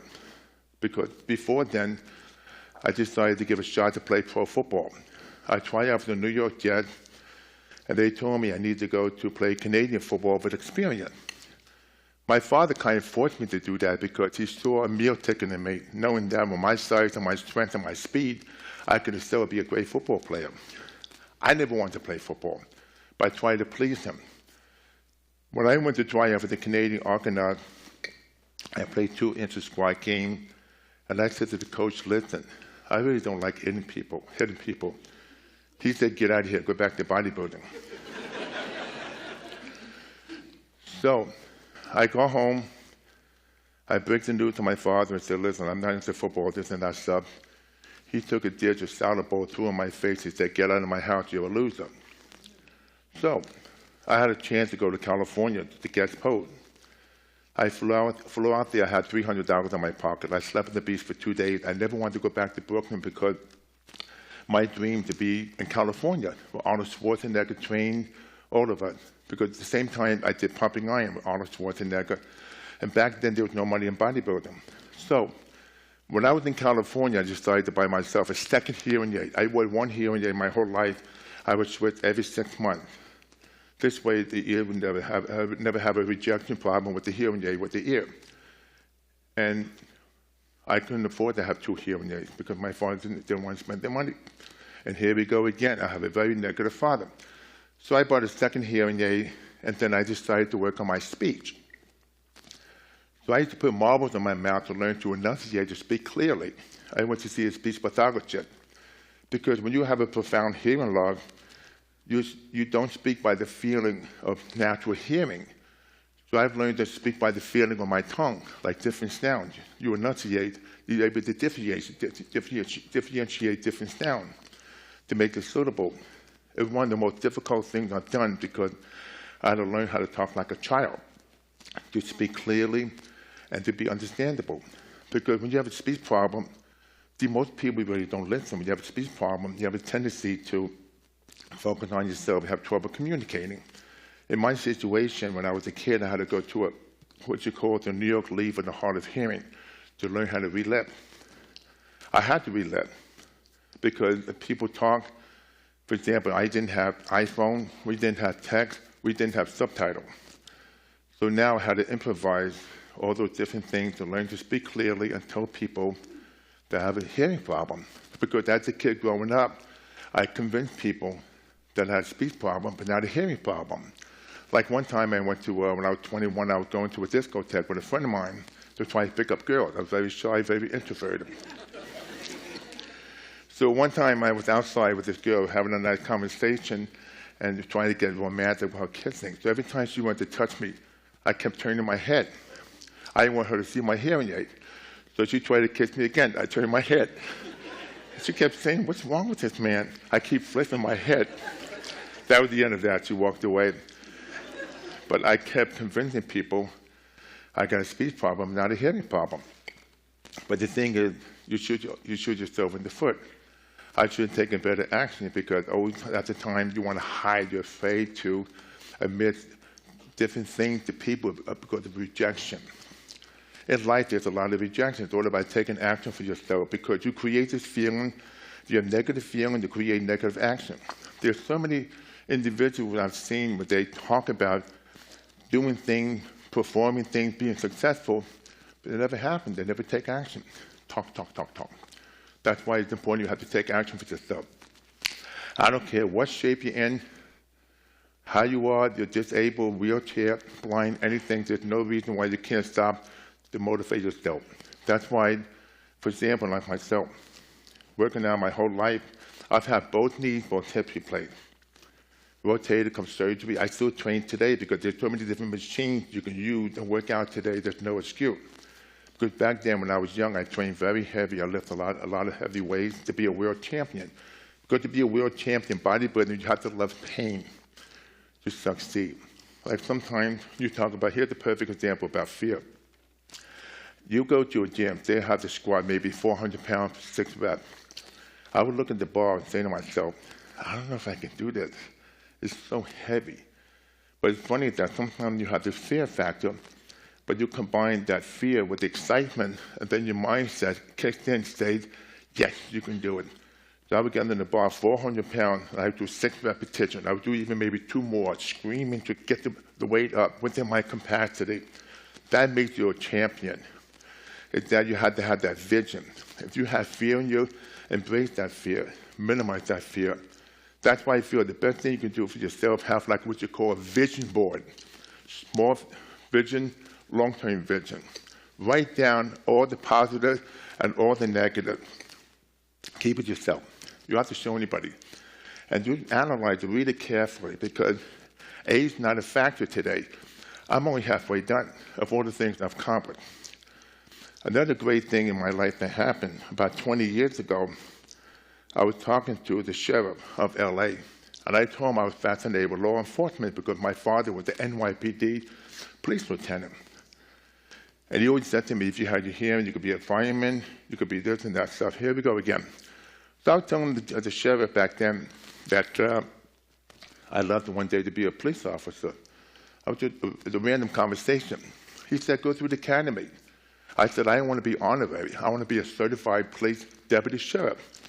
because before then, I decided to give a shot to play pro football. I tried out for the New York Jets, and they told me I needed to go to play Canadian football with experience. My father kind of forced me to do that because he saw a meal ticket in me, knowing that with my size and my strength and my speed, I could still be a great football player. I never wanted to play football, but I tried to please him. When I went to try out for the Canadian Argonauts, I played 2 inter-squad game, and I said to the coach, listen, I really don't like hitting people. He said, get out of here, go back to bodybuilding. So I go home, I break the news to my father and said, listen, I'm not into football, this and that stuff. He took a dish of salad bowl, threw in my face. He said, get out of my house, you're a loser. So I had a chance to go to California to guest post. I flew out there. I had $300 in my pocket. I slept on the beach for 2 days. I never wanted to go back to Brooklyn because my dream to be in California with Arnold Schwarzenegger trained all of us. Because at the same time, I did pumping iron with Arnold Schwarzenegger. And back then, there was no money in bodybuilding. So when I was in California, I decided to buy myself a second hearing aid. I wore 1 hearing aid my whole life. I would switch every 6 months. This way, the ear would never have a rejection problem with the hearing aid with the ear. And I couldn't afford to have 2 hearing aids because my father didn't want to spend their money. And here we go again. I have a very negative father. So I bought a second hearing aid, and then I decided to work on my speech. So I used to put marbles in my mouth to learn to enunciate, to speak clearly. I went to see a speech pathologist because when you have a profound hearing loss, you don't speak by the feeling of natural hearing. So I've learned to speak by the feeling of my tongue, like different sounds. You enunciate, you're able to differentiate different sounds to make it suitable. It was one of the most difficult things I've done because I had to learn how to talk like a child, to speak clearly and to be understandable. Because when you have a speech problem, most people really don't listen. When you have a speech problem, you have a tendency to focus on yourself, have trouble communicating. In my situation, when I was a kid, I had to go to what you call the New York Leave in the Hard of Hearing to learn how to read lip. I had to read lip because people talk. For example, I didn't have iPhone, we didn't have text, we didn't have subtitles. So now I had to improvise all those different things to learn to speak clearly and tell people that I have a hearing problem. Because as a kid growing up, I convinced people that I had a speech problem, but not a hearing problem. Like one time I went to, when I was 21, I was going to a discotheque with a friend of mine to try to pick up girls. I was very shy, very introverted. So one time I was outside with this girl having a nice conversation and trying to get romantic with her kissing. So every time she wanted to touch me, I kept turning my head. I didn't want her to see my hearing aid. So she tried to kiss me again. I turned my head. She kept saying, "What's wrong with this man?" I keep flipping my head. That was the end of that. She walked away. But I kept convincing people I got a speech problem, not a hearing problem. But the thing is, you shoot yourself in the foot. I should have taken better action because always at the time you want to hide, you're afraid to admit different things to people because of rejection. In life, there's a lot of rejection. It's all about taking action for yourself because you create this feeling, you have negative feeling to create negative action. There's so many individuals I've seen where they talk about doing things, performing things, being successful, but it never happens. They never take action. Talk, talk, talk, talk. That's why it's important you have to take action for yourself. I don't care what shape you're in, how you are, you're disabled, wheelchair, blind, anything. There's no reason why you can't stop to motivate yourself. That's why, for example, like myself, working out my whole life, I've had both knees, both hips replaced. Rotated, come surgery. I still train today because there's so many different machines you can use and work out today. There's no excuse. Because back then, when I was young, I trained very heavy. I lift a lot of heavy weights to be a world champion. Because to be a world champion bodybuilder, you have to love pain to succeed. Like sometimes you talk about, here's the perfect example about fear. You go to a gym, they have to squat maybe 400 pounds for 6 reps. I would look at the bar and say to myself, I don't know if I can do this. It's so heavy. But it's funny that sometimes you have the fear factor, but you combine that fear with the excitement, and then your mindset kicks in and says, yes, you can do it. So I would get in the bar 400 pounds, and I would do 6 repetitions. I would do even maybe 2 more, screaming to get the weight up within my capacity. That makes you a champion. It's that you have to have that vision. If you have fear in you, embrace that fear, minimize that fear. That's why I feel the best thing you can do for yourself, have like what you call a vision board. Small vision, long-term vision. Write down all the positive and all the negative. Keep it yourself. You don't have to show anybody. And you analyze it really carefully because age is not a factor today. I'm only halfway done of all the things I've accomplished. Another great thing in my life that happened about 20 years ago, I was talking to the sheriff of LA, and I told him I was fascinated with law enforcement because my father was the NYPD police lieutenant. And he always said to me, if you had your hearing, you could be a fireman, you could be this and that stuff. Here we go again. So I was telling the sheriff back then that I'd love one day to be a police officer. I was just a random conversation. He said, go through the academy. I said, I don't want to be honorary. I want to be a certified police deputy sheriff.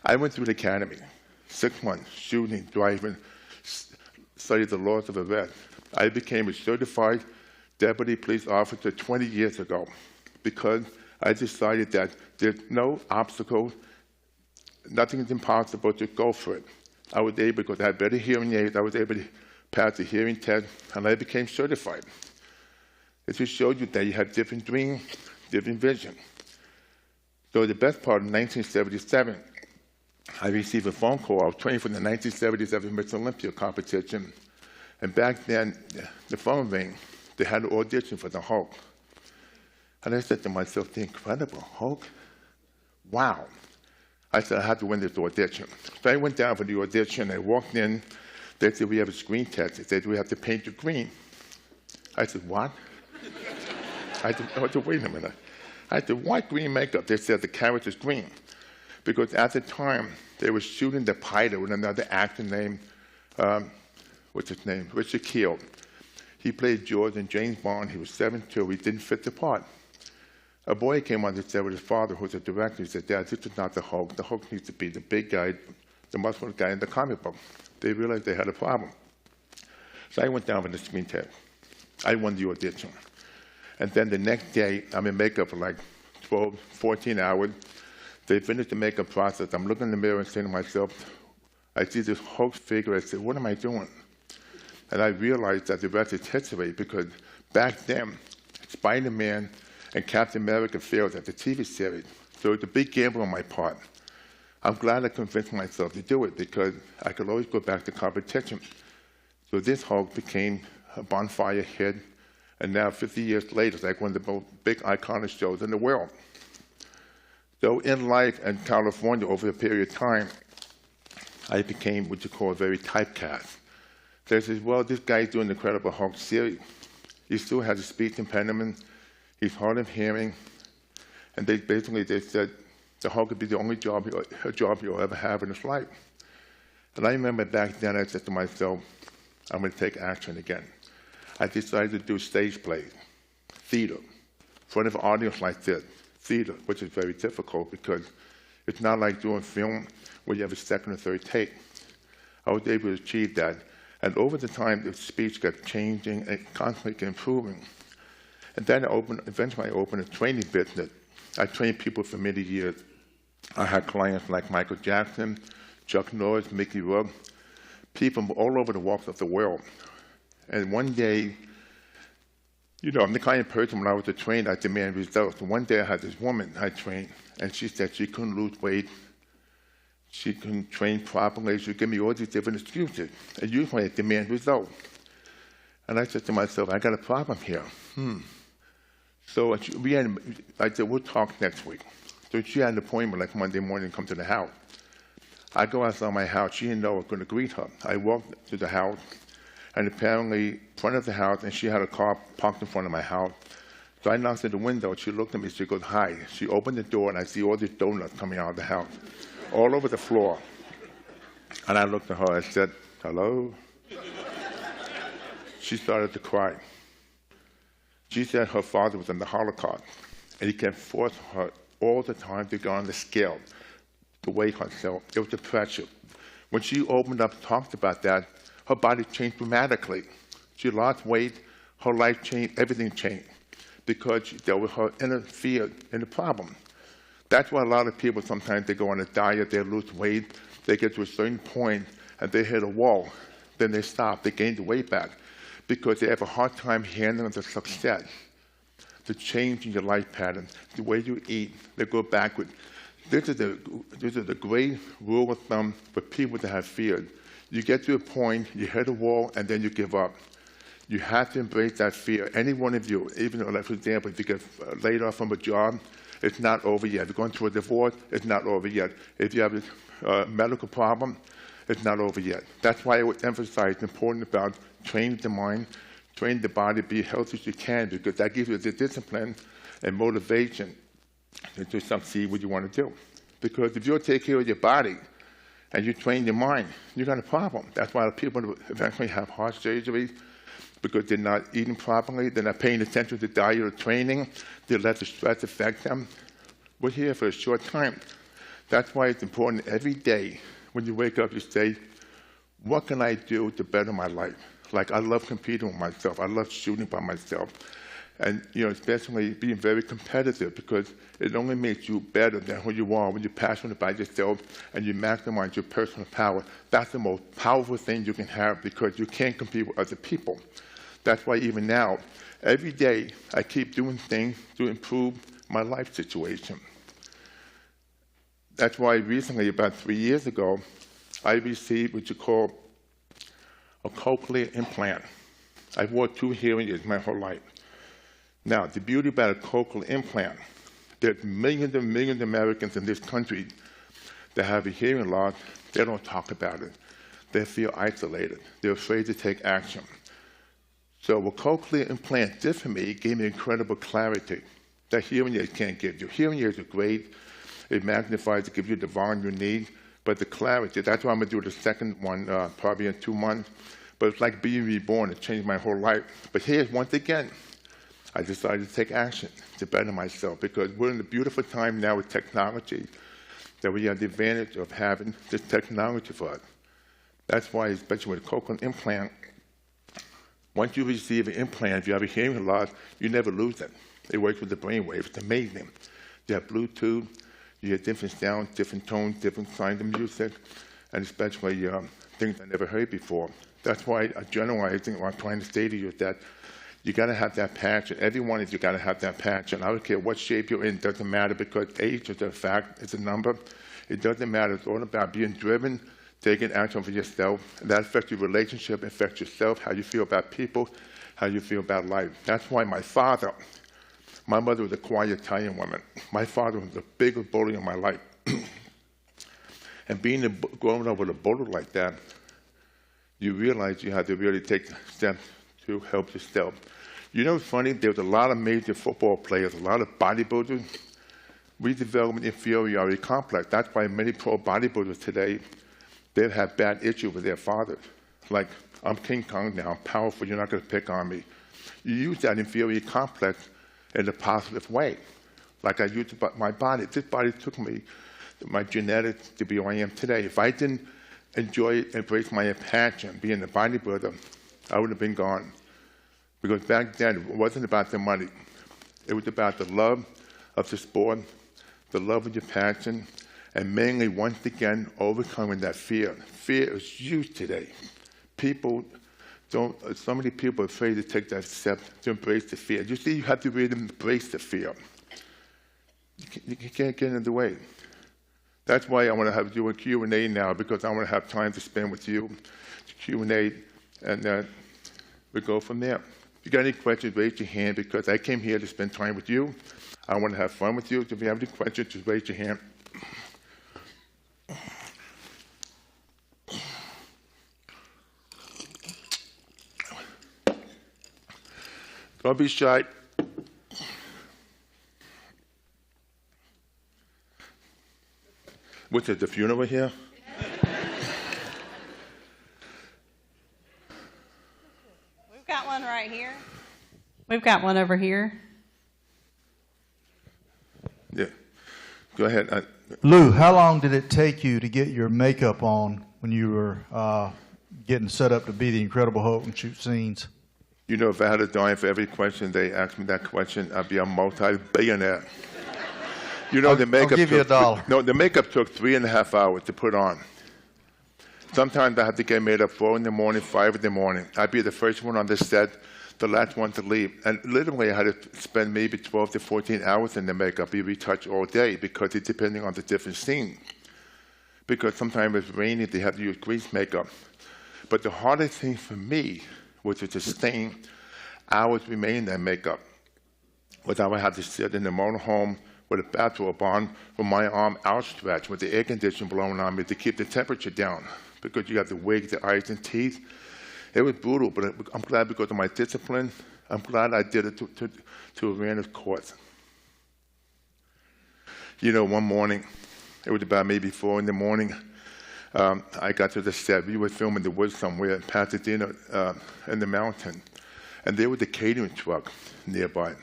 I went through the academy, 6 months, shooting, driving, studied the laws of arrest. I became a certified deputy police officer 20 years ago because I decided that there's no obstacle, nothing is impossible, to go for it. I was able, because I had better hearing aids, I was able to pass the hearing test, and I became certified. It just showed you that you have different dreams, different vision. So the best part, in 1977, I received a phone call. I was training for the 1977 Miss Olympia competition. And back then, the phone rang. They had an audition for the Hulk. And I said to myself, the Incredible Hulk? Wow. I said, I have to win this audition. So I went down for the audition. I walked in. They said, we have a screen test. They said, we have to paint you green. I said, what? I said, wait a minute. I said, why green makeup? They said the character's green. Because at the time, they were shooting the pilot with another actor named, what's his name? Richard Kiel. He played George in James Bond. He was 7'2". He didn't fit the part. A boy came on the set with his father, who was a director. He said, Dad, this is not the Hulk. The Hulk needs to be the big guy, the muscular guy in the comic book. They realized they had a problem. So I went down for the screen test. I won the audition. And then the next day, I'm in makeup for like 12, 14 hours. They finished the makeup process. I'm looking in the mirror and saying to myself, I see this Hulk figure. I said, what am I doing? And I realized that the rest is history, because back then, Spider-Man and Captain America failed at the TV series. So it's a big gamble on my part. I'm glad I convinced myself to do it, because I could always go back to competition. So this Hulk became a bonfire hit. And now, 50 years later, it's like one of the most big iconic shows in the world. So in life in California, over a period of time, I became what you call very typecast. They said, well, this guy's doing the Incredible Hulk series. He still has a speech impediment. He's hard of hearing. And they said the Hulk could be the only job he'll ever have in his life. And I remember back then, I said to myself, I'm going to take action again. I decided to do stage plays, theater, in front of an audience like this, theater, which is very difficult because it's not like doing film where you have a second or third take. I was able to achieve that. And over the time, the speech got changing and constantly improving. And then eventually I opened a training business. I trained people for many years. I had clients like Michael Jackson, Chuck Norris, Mickey Rourke, people from all over the walks of the world. And one day, you know, I'm the kind of person, when I was a trainer, I demand results. And one day I had this woman I trained, and she said she couldn't lose weight, she couldn't train properly, she would give me all these different excuses. And usually I demand results. And I said to myself, I got a problem here. So I said, we'll talk next week. So she had an appointment like Monday morning to come to the house. I go outside my house. She didn't know I was going to greet her. I walked to the house, and apparently in front of the house, and she had a car parked in front of my house. So I knocked at the window. She looked at me. She goes, hi. She opened the door, and I see all these donuts coming out of the house, all over the floor. And I looked at her. I said, hello? She started to cry. She said her father was in the Holocaust, and he kept forcing her all the time to go on the scale, to weigh herself. It was the pressure. When she opened up and talked about that, her body changed dramatically. She lost weight, her life changed, everything changed, because there was her inner fear and the problem. That's why a lot of people, sometimes they go on a diet, they lose weight, they get to a certain point, and they hit a wall. Then they stop, they gain the weight back, because they have a hard time handling the success, the change in your life pattern, the way you eat, they go backward. This is the great rule of thumb for people that have fear. You get to a point, you hit a wall, and then you give up. You have to embrace that fear. Any one of you, even like, for example, if you get laid off from a job, it's not over yet. If you're going through a divorce, it's not over yet. If you have a medical problem, it's not over yet. That's why I would emphasize the importance about training the mind, training the body, be healthy as you can, because that gives you the discipline and motivation to succeed what you want to do. Because if you take care of your body and you train your mind, you got a problem. That's why people eventually have heart surgery, because they're not eating properly, they're not paying attention to diet or training, they let the stress affect them. We're here for a short time. That's why it's important every day when you wake up, you say, what can I do to better my life? Like, I love competing with myself. I love shooting by myself. And, especially being very competitive, because it only makes you better than who you are when you're passionate about yourself and you maximize your personal power. That's the most powerful thing you can have, because you can't compete with other people. That's why even now, every day, I keep doing things to improve my life situation. That's why recently, about 3 years ago, I received what you call a cochlear implant. I've wore 2 hearing aids my whole life. Now, the beauty about a cochlear implant, there's millions and millions of Americans in this country that have a hearing loss. They don't talk about it. They feel isolated. They're afraid to take action. So a cochlear implant did for me, gave me incredible clarity that hearing aids can't give you. Hearing aids are great. It magnifies to give you the volume you need, but the clarity, that's why I'm going to do the second one probably in 2 months. But it's like being reborn. It changed my whole life. But here's, once again, I decided to take action to better myself, because we're in a beautiful time now with technology that we have the advantage of having this technology for us. That's why, especially with a cochlear implant, once you receive an implant, if you have a hearing loss, you never lose it. It works with the brain waves. It's amazing. You have Bluetooth. You hear different sounds, different tones, different kinds of music, and especially things I never heard before. That's why, generalizing, what I'm trying to say to you is that you got to have that passion. Every one of you got to have that passion. I don't care what shape you're in. It doesn't matter, because age is a fact. It's a number. It doesn't matter. It's all about being driven, taking action for yourself. And that affects your relationship, affects yourself, how you feel about people, how you feel about life. That's why my mother was a quiet Italian woman. My father was the biggest bully in my life. And growing up with a bully like that, you realize you have to really take steps to help yourself. You know what's funny? There was a lot of major football players, a lot of bodybuilders. We developed an inferiority complex. That's why many pro bodybuilders today, they have bad issues with their fathers. Like, I'm King Kong now, I'm powerful, you're not going to pick on me. You use that inferiority complex in a positive way. Like I used my body. This body took me, my genetics, to be who I am today. If I didn't embrace my passion, being a bodybuilder, I would have been gone. Because back then, it wasn't about the money. It was about the love of the sport, the love of your passion, and mainly, once again, overcoming that fear. Fear is huge today. So many people are afraid to take that step to embrace the fear. You see, you have to really embrace the fear. You can't get in the way. That's why I want to have you a Q&A now, because I want to have time to spend with you, Q&A, and we go from there. If you got any questions, raise your hand, because I came here to spend time with you. I want to have fun with you. So if you have any questions, just raise your hand. Don't be shy. What's it, the funeral here? We've got one right here. We've got one over here. Yeah. Go ahead. Lou, how long did it take you to get your makeup on when you were getting set up to be the Incredible Hulk and shoot scenes? You know, if I had a dime for every question they asked me that question, I'd be a multi-billionaire. You know, the makeup I'll give you $1. No, the makeup took 3.5 hours to put on. Sometimes I had to get made up 4 in the morning, 5 in the morning. I'd be the first one on the set, the last one to leave. And literally, I had to spend maybe 12 to 14 hours in the makeup, be retouched all day, because it's depending on the different scene. Because sometimes it's raining, they have to use grease makeup. But the hardest thing for me was to sustain hours remaining in that makeup. Without I had to sit in the motorhome with a bathrobe on, with my arm outstretched, with the air conditioner blowing on me to keep the temperature down, because you have the wig, the eyes and teeth. It was brutal, but I'm glad, because of my discipline, I'm glad I did it to ran its course. You know, one morning, it was about maybe 4 in the morning, I got to the set. We were filming the woods somewhere in Pasadena in the mountain, and there was a catering truck nearby.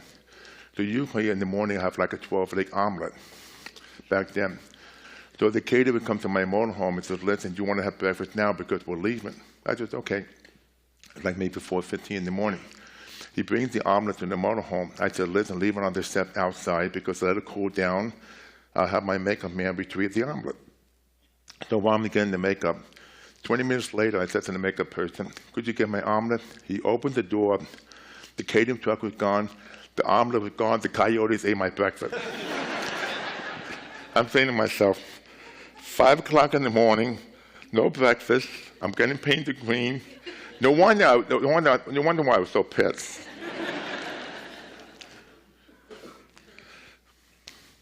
So usually in the morning I have like a 12-leg omelet back then. So the caterer would come to my motorhome and says, "Listen, do you want to have breakfast now because we're leaving?" I said, "Okay." Like maybe 4:15 in the morning. He brings the omelet to the motorhome. I said, listen, leave it on the step outside because let it cool down. I'll have my makeup man retrieve the omelet. So while I'm getting the makeup, 20 minutes later, I said to the makeup person, could you get my omelet? He opened the door. The catering truck was gone. The omelet was gone. The coyotes ate my breakfast. I'm saying to myself, 5 o'clock in the morning, no breakfast. I'm getting painted green. No wonder why I was so pissed.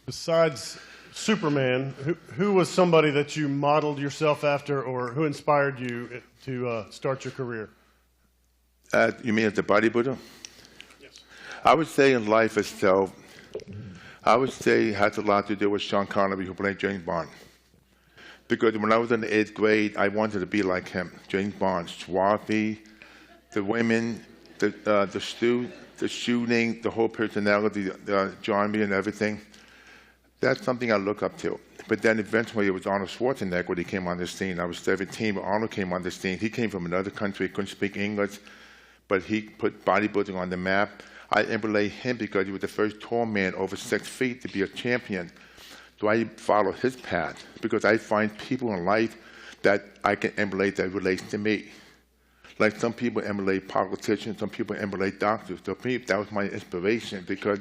Besides Superman, who was somebody that you modeled yourself after, or who inspired you to start your career? You mean as a bodybuilder? Yes. I would say in life itself, I would say it has a lot to do with Sean Connery, who played James Bond. Because when I was in the 8th grade, I wanted to be like him. James Bond, swarthy, the women, the shooting, the whole personality, the genre and everything. That's something I look up to. But then eventually it was Arnold Schwarzenegger when he came on the scene. I was 17 when Arnold came on the scene. He came from another country, couldn't speak English, but he put bodybuilding on the map. I emulate him because he was the first tall man over 6 feet to be a champion. So I follow his path because I find people in life that I can emulate that relates to me. Like some people emulate politicians, some people emulate doctors. So for me, that was my inspiration because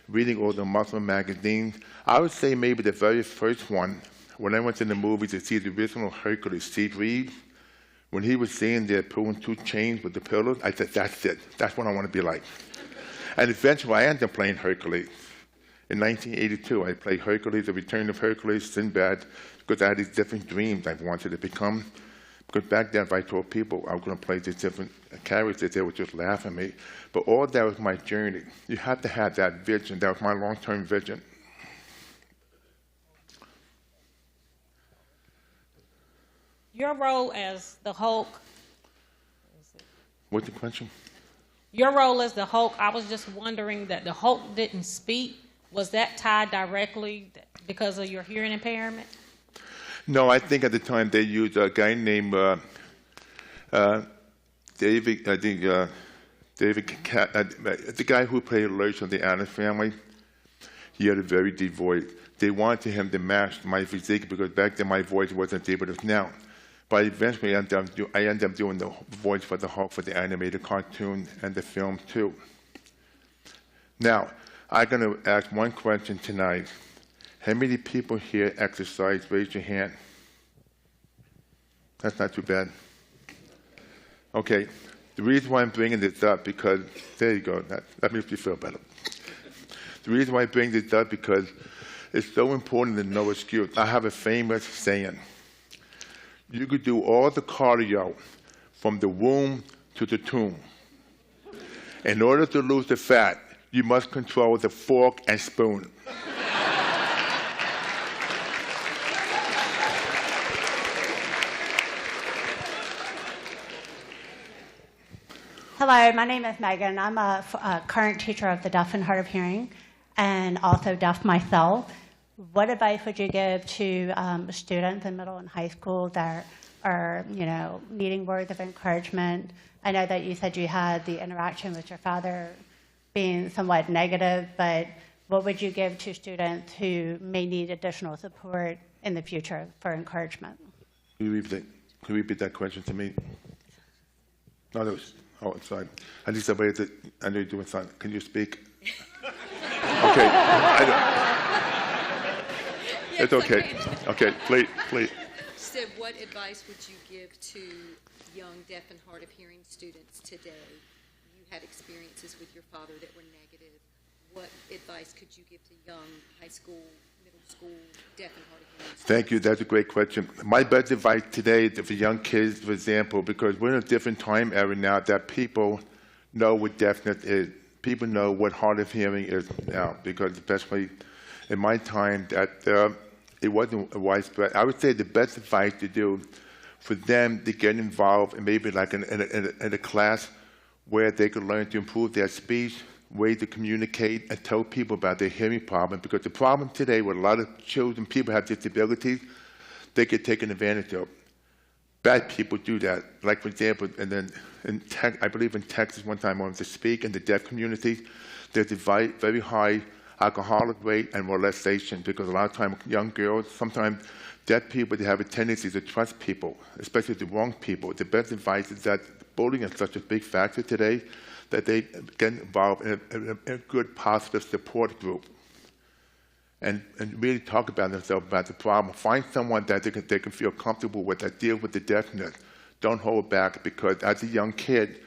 reading all the muscle magazines, I would say maybe the very first one, when I went to the movies to see the original Hercules, Steve Reeves, when he was sitting there pulling 2 chains with the pillows, I said, that's it. That's what I want to be like. And eventually I ended up playing Hercules. In 1982, I played Hercules, The Return of Hercules, Sinbad, because I had these different dreams I wanted to become. Because back then, if I told people I was going to play these different characters, they would just laugh at me. But all that was my journey. You have to have that vision. That was my long-term vision. Your role as the Hulk. What's the question? Your role as the Hulk, I was just wondering that the Hulk didn't speak. Was that tied directly because of your hearing impairment? No, I think at the time they used a guy named David, I think the guy who played Lurch on the Addams Family. He had a very deep voice. They wanted him to match my physique because back then my voice wasn't as deep as it is now. But eventually I ended up doing the voice for the Hulk for the animated cartoon and the film too. Now, I'm going to ask one question tonight. How many people here exercise? Raise your hand. That's not too bad. Okay. The reason why I'm bringing this up because, there you go, that makes me feel better. The reason why I bring this up because it's so important to no excuse. I have a famous saying. You could do all the cardio from the womb to the tomb. In order to lose the fat, you must control the fork and spoon. Hello, my name is Megan. I'm a current teacher of the deaf and hard of hearing and also deaf myself. What advice would you give to students in middle and high school that are, needing words of encouragement? I know that you said you had the interaction with your father being somewhat negative, but what would you give to students who may need additional support in the future for encouragement? Can you repeat that question to me? No, oh, sorry. I need somebody to, I know you're doing something. Can you speak? Okay. It's okay. Okay, please. Sid, what advice would you give to young deaf and hard of hearing students today? You had experiences with your father that were negative. What advice could you give to young high school, middle school, deaf and hard of hearing students? Thank you. That's a great question. My best advice today for young kids, for example, because we're in a different time era now that people know what deafness is. People know what hard of hearing is now, because especially in my time that it wasn't widespread. I would say the best advice to do for them to get involved in maybe like in a class where they could learn to improve their speech, way to communicate and tell people about their hearing problem. Because the problem today with a lot of children, people have disabilities, they get taken advantage of. bad people do that. Like, for example, and then I believe in Texas one time I went to speak in the deaf community. There's a very high alcoholic rate and molestation because a lot of times young girls, sometimes deaf people, they have a tendency to trust people, especially the wrong people. The best advice is that bullying is such a big factor today that they get involved in a good, positive support group and really talk about themselves, about the problem. Find someone that they can feel comfortable with, that deal with the deafness. Don't hold back, because as a young kid,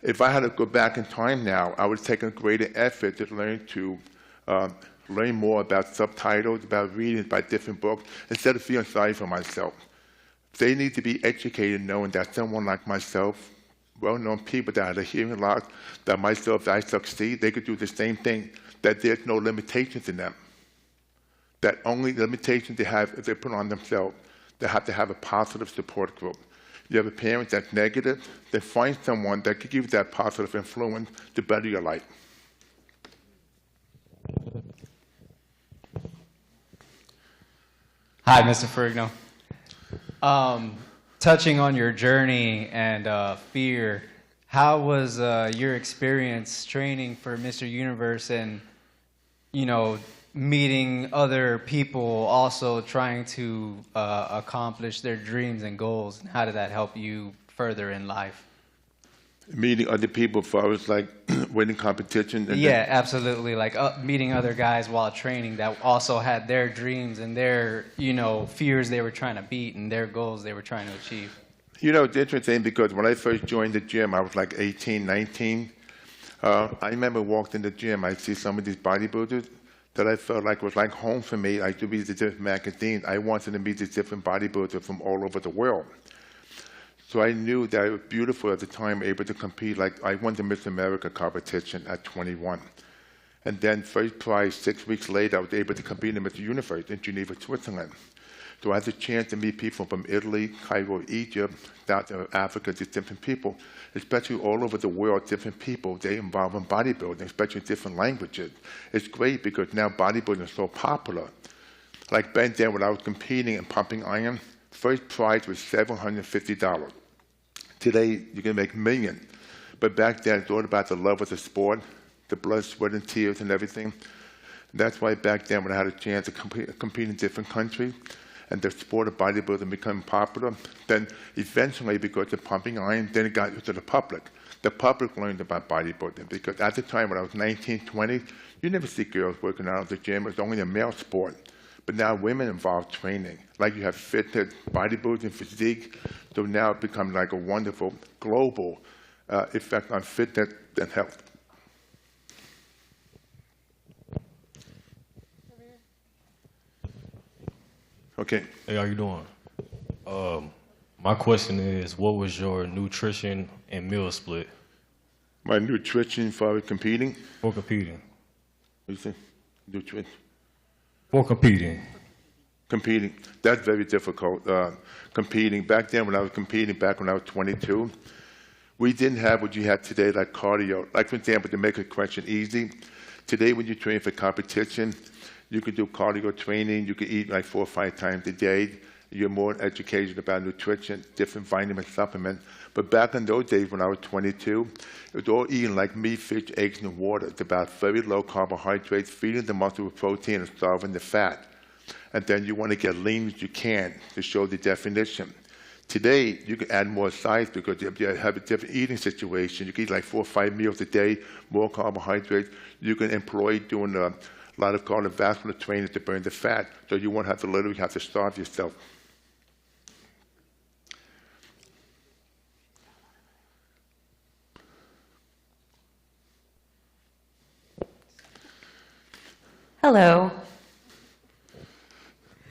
if I had to go back in time now, I would take a greater effort to learn more about subtitles, about reading, about different books, instead of feeling sorry for myself. They need to be educated knowing that someone like myself, well-known people that have a hearing loss, that myself, if I succeed, they could do the same thing, that there's no limitations in them. That only limitations they have is they put on themselves. They have to have a positive support group. You have a parent that's negative, then find someone that could give you that positive influence to better your life. Hi, Mr. Ferrigno. Touching on your journey and fear, how was your experience training for Mr. Universe and, you know, meeting other people also trying to accomplish their dreams and goals? And how did that help you further in life? Meeting other people as far as like winning competition? And yeah, absolutely. Like meeting other guys while training that also had their dreams and their, you know, fears they were trying to beat and their goals they were trying to achieve. You know, it's interesting because when I first joined the gym, I was like 18, 19. I remember walking in the gym, I see some of these bodybuilders that I felt like was like home for me. I used to read the different magazines. I wanted to meet these different bodybuilders from all over the world. So I knew that it was beautiful at the time, able to compete. Like I won the Miss America competition at 21. And then first prize, 6 weeks later, I was able to compete in Mr. Universe in Geneva, Switzerland. So I had the chance to meet people from Italy, Cairo, Egypt, South Africa, just different people, especially all over the world, different people. They involved in bodybuilding, especially different languages. It's great because now bodybuilding is so popular. Like back then when I was competing and pumping iron, first prize was $750. Today, you can make millions. But back then, it's all about the love of the sport, the blood, sweat, and tears and everything. That's why back then, when I had a chance to compete in different countries, and the sport of bodybuilding became popular, then eventually, because of pumping iron, then it got to the public. The public learned about bodybuilding, because at the time when I was 19, 20, you never see girls working out at the gym. It was only a male sport. But now women involve training. Like you have fitness, bodybuilding, physique. So now it becomes like a wonderful global effect on fitness and health. Okay. Hey, how you doing? My question is, what was your nutrition and meal split? My nutrition for competing? For competing. What do you say? Nutrition. For competing. Competing. That's very difficult. Competing. Back then when I was competing, back when I was 22, we didn't have what you have today, like cardio. Like, for example, to make a question easy, today when you train for competition, you can do cardio training. You can eat like 4 or 5 times a day. You're more educated about nutrition, different vitamin supplements. But back in those days when I was 22, it was all eating like meat, fish, eggs, and water. It's about very low carbohydrates, feeding the muscle with protein and starving the fat. And then you want to get lean as you can to show the definition. Today, you can add more size because you have a different eating situation. You can eat like 4 or 5 meals a day, more carbohydrates. You can employ doing a lot of cardiovascular training to burn the fat, so you won't have to literally have to starve yourself. Hello.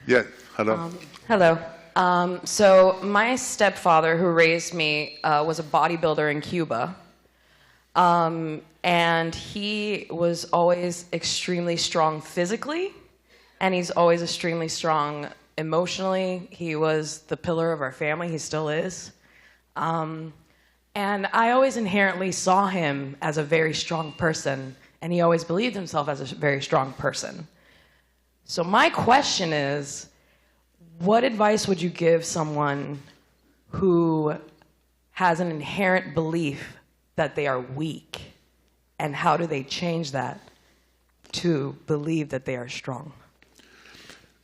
Yeah, hello. Hello. So my stepfather, who raised me, was a bodybuilder in Cuba. And he was always extremely strong physically, and he's always extremely strong emotionally. He was the pillar of our family. He still is. And I always inherently saw him as a very strong person, and he always believed himself as a very strong person. So my question is, what advice would you give someone who has an inherent belief that they are weak, and how do they change that to believe that they are strong?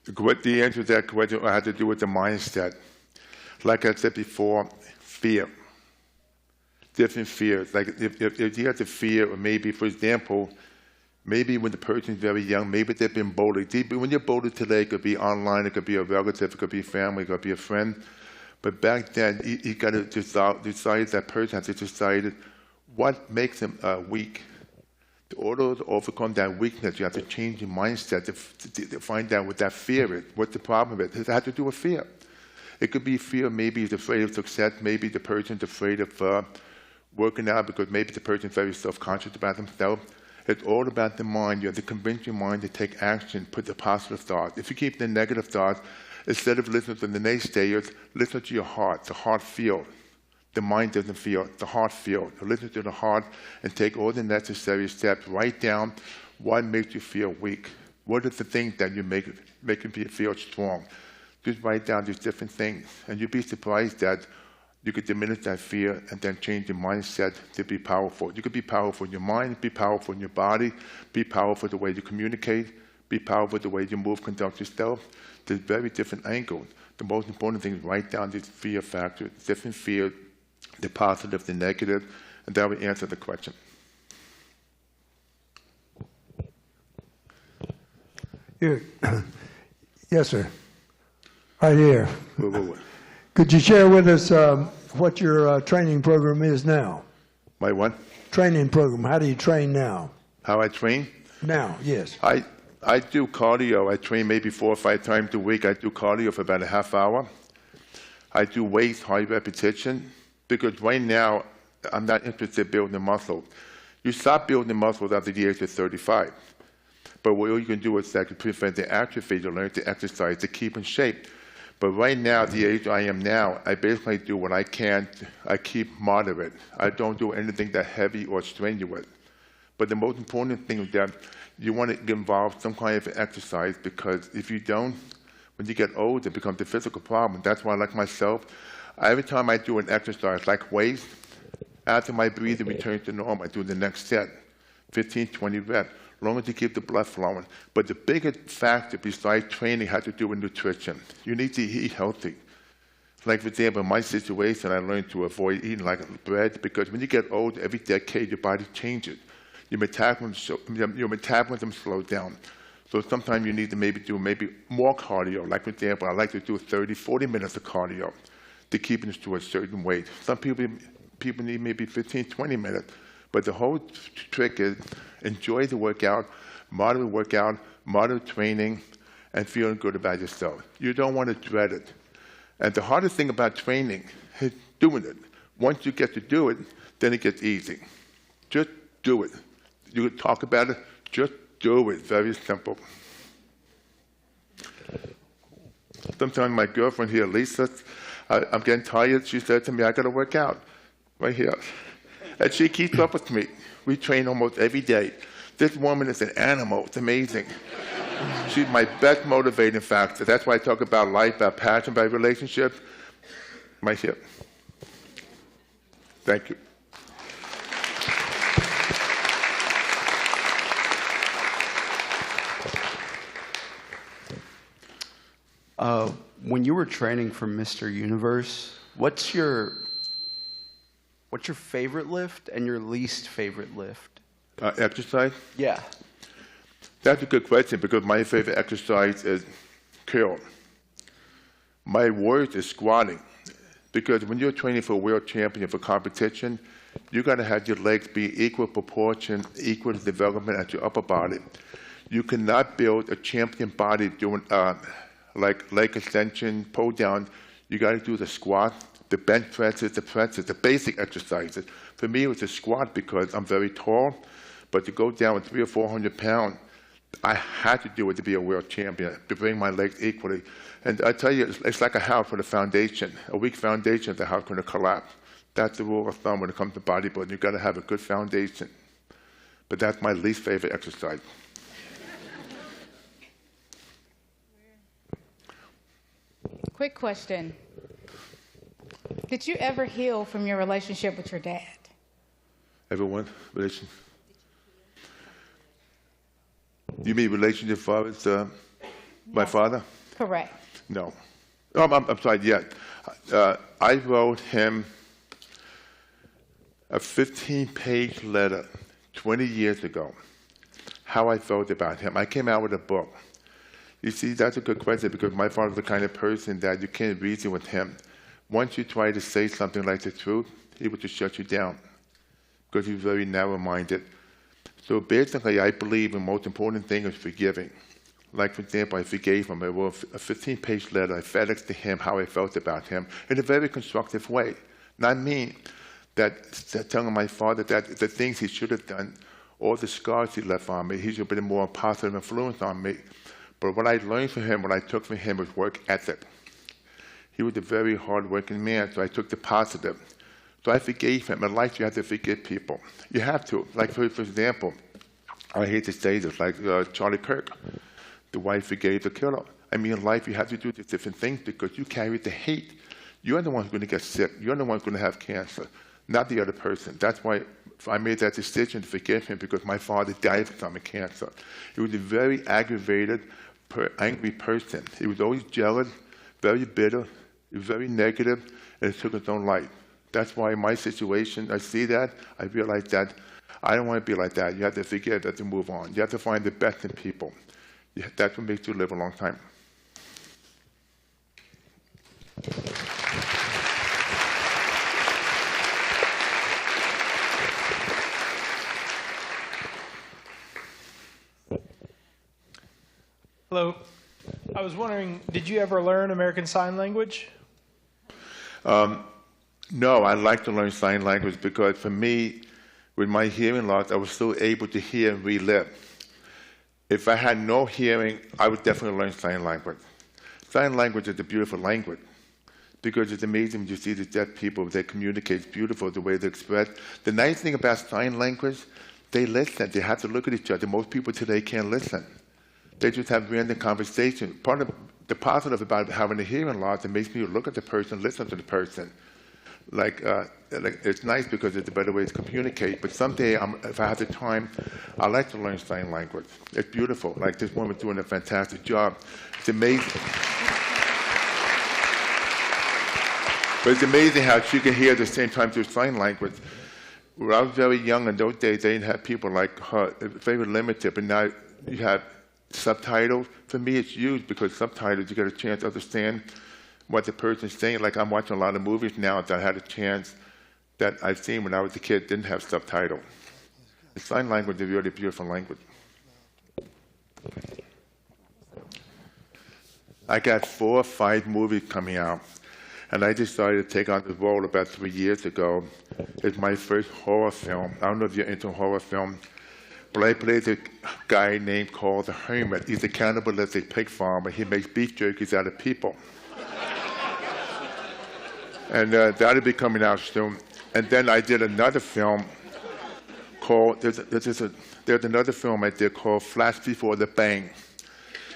The answer to that question had to do with the mindset. Like I said before, fear. Different fears. Like if you have the fear, or maybe, for example, maybe when the person's very young, maybe they've been bullied. When you're bullied today, it could be online, it could be a relative, it could be family, it could be a friend. But back then, you got to decide, that person has to decide what makes them weak. In order to overcome that weakness, you have to change your mindset to find out what that fear is, what the problem is. It has to do with fear. It could be fear, maybe he's afraid of success, maybe the person's afraid of working out because maybe the person's very self-conscious about themselves. It's all about the mind. You have to convince your mind to take action, put the positive thoughts. If you keep the negative thoughts, instead of listening to the naysayers, listen to your heart. The heart feels. The mind doesn't feel. The heart feels. So listen to the heart and take all the necessary steps. Write down what makes you feel weak. What are the things that you make you feel strong? Just write down these different things, and you'd be surprised that you could diminish that fear and then change your mindset to be powerful. You could be powerful in your mind, be powerful in your body, be powerful the way you communicate, be powerful the way you move, conduct yourself. There's very different angles. The most important thing is write down these fear factors, different fears, the positive, the negative, and that will answer the question. Here. Yes, sir. Right here. Wait. Could you share with us what your training program is now? My what? Training program. How do you train now? How I train? Now, yes. I do cardio. I train maybe 4 or 5 times a week. I do cardio for about a half hour. I do weights, high repetition, because right now I'm not interested in building muscle. You stop building muscles after the age of 35. But what you can do is that can prevent the atrophy. You learn to exercise to keep in shape. But right now, at the age I am now, I basically do what I can. I keep moderate. I don't do anything that heavy or strenuous. But the most important thing is that you want to get involved in some kind of exercise, because if you don't, when you get old, it becomes a physical problem. That's why, like myself, every time I do an exercise, like weights, after my breathing returns to normal, I do the next set, 15, 20 reps. Long as you keep the blood flowing. But the biggest factor besides training has to do with nutrition. You need to eat healthy. Like, for example, in my situation, I learned to avoid eating like bread, because when you get old, every decade, your body changes. Your metabolism slows down. So sometimes you need to do more cardio. Like, for example, I like to do 30, 40 minutes of cardio to keep it to a certain weight. Some people need maybe 15, 20 minutes. But the whole trick is enjoy the workout, moderate training, and feeling good about yourself. You don't want to dread it. And the hardest thing about training is doing it. Once you get to do it, then it gets easy. Just do it. You can talk about it, just do it. Very simple. Sometimes my girlfriend here, Lisa, I'm getting tired. She said to me, I got to work out right here. And she keeps up with me. We train almost every day. This woman is an animal. It's amazing. She's my best motivating factor. That's why I talk about life, about passion, about relationships. Right here. Thank you. When you were training for Mr. Universe, what's your favorite lift and your least favorite lift? Exercise? Yeah. That's a good question, because my favorite exercise is curl. My worst is squatting, because when you're training for a world champion for competition, you got to have your legs be equal proportion, equal development at your upper body. You cannot build a champion body doing like leg extension, pull down. You got to do the squat, the bench presses, the basic exercises. For me, it was a squat because I'm very tall, but to go down with 300 or 400 pounds, I had to do it to be a world champion, to bring my legs equally. And I tell you, it's like a house with a foundation. A weak foundation, the house is going to collapse. That's the rule of thumb when it comes to bodybuilding. You've got to have a good foundation. But that's my least favorite exercise. Quick question. Did you ever heal from your relationship with your dad? Everyone, relation. You mean relationship with my father? Correct. No. Oh, I'm sorry, yeah. I wrote him a 15-page letter 20 years ago, how I felt about him. I came out with a book. You see, that's a good question because my father's the kind of person that you can't reason with him. Once you try to say something like the truth, he would just shut you down because he's very narrow-minded. So basically, I believe the most important thing is forgiving. Like, for example, I forgave him. I wrote a 15-page letter. I FedExed to him how I felt about him in a very constructive way. Not mean that telling my father that the things he should have done, all the scars he left on me, he should have been a more positive influence on me. But what I learned from him, what I took from him was work ethic. He was a very hard-working man, so I took the positive. So I forgave him. In life, you have to forgive people. You have to. Like, for example, I hate to say this, like Charlie Kirk. The wife forgave the killer. I mean, in life, you have to do these different things because you carry the hate. You're the one who's going to get sick. You're the one who's going to have cancer, not the other person. That's why I made that decision to forgive him because my father died from cancer. He was a very aggravated, angry person. He was always jealous, very bitter, he was very negative, and he took his own life. That's why in my situation, I see that, I realize that I don't want to be like that. You have to forgive, you have to move on. You have to find the best in people. That's what makes you live a long time. Hello. I was wondering, did you ever learn American Sign Language? No, I'd like to learn sign language because for me, with my hearing loss, I was still able to hear and relive. If I had no hearing, I would definitely learn sign language. Sign language is a beautiful language because it's amazing when you see the deaf people, they communicate. It's beautiful the way they express. The nice thing about sign language, they listen. They have to look at each other. Most people today can't listen. They just have random conversation. Part of the positive about having a hearing loss, it makes me look at the person, listen to the person. Like it's nice because it's a better way to communicate. But someday, if I have the time, I'd like to learn sign language. It's beautiful. Like this woman's doing a fantastic job. It's amazing. But it's amazing how she can hear at the same time through sign language. When I was very young in those days, they didn't have people like her. It was very limited. But now you have subtitles. For me, it's used because subtitles, you get a chance to understand what the person's saying. Like I'm watching a lot of movies now that I had a chance that I've seen when I was a kid didn't have subtitles. The sign language is a really beautiful language. I got 4 or 5 movies coming out, and I decided to take on the role about 3 years ago. It's my first horror film. I don't know if you're into horror film, but I played a guy named called the Hermit. He's a cannibalistic pig farmer. He makes beef jerkies out of people. And that'll be coming out soon. And then I did another film called, there's another film I did called Flash Before the Bang.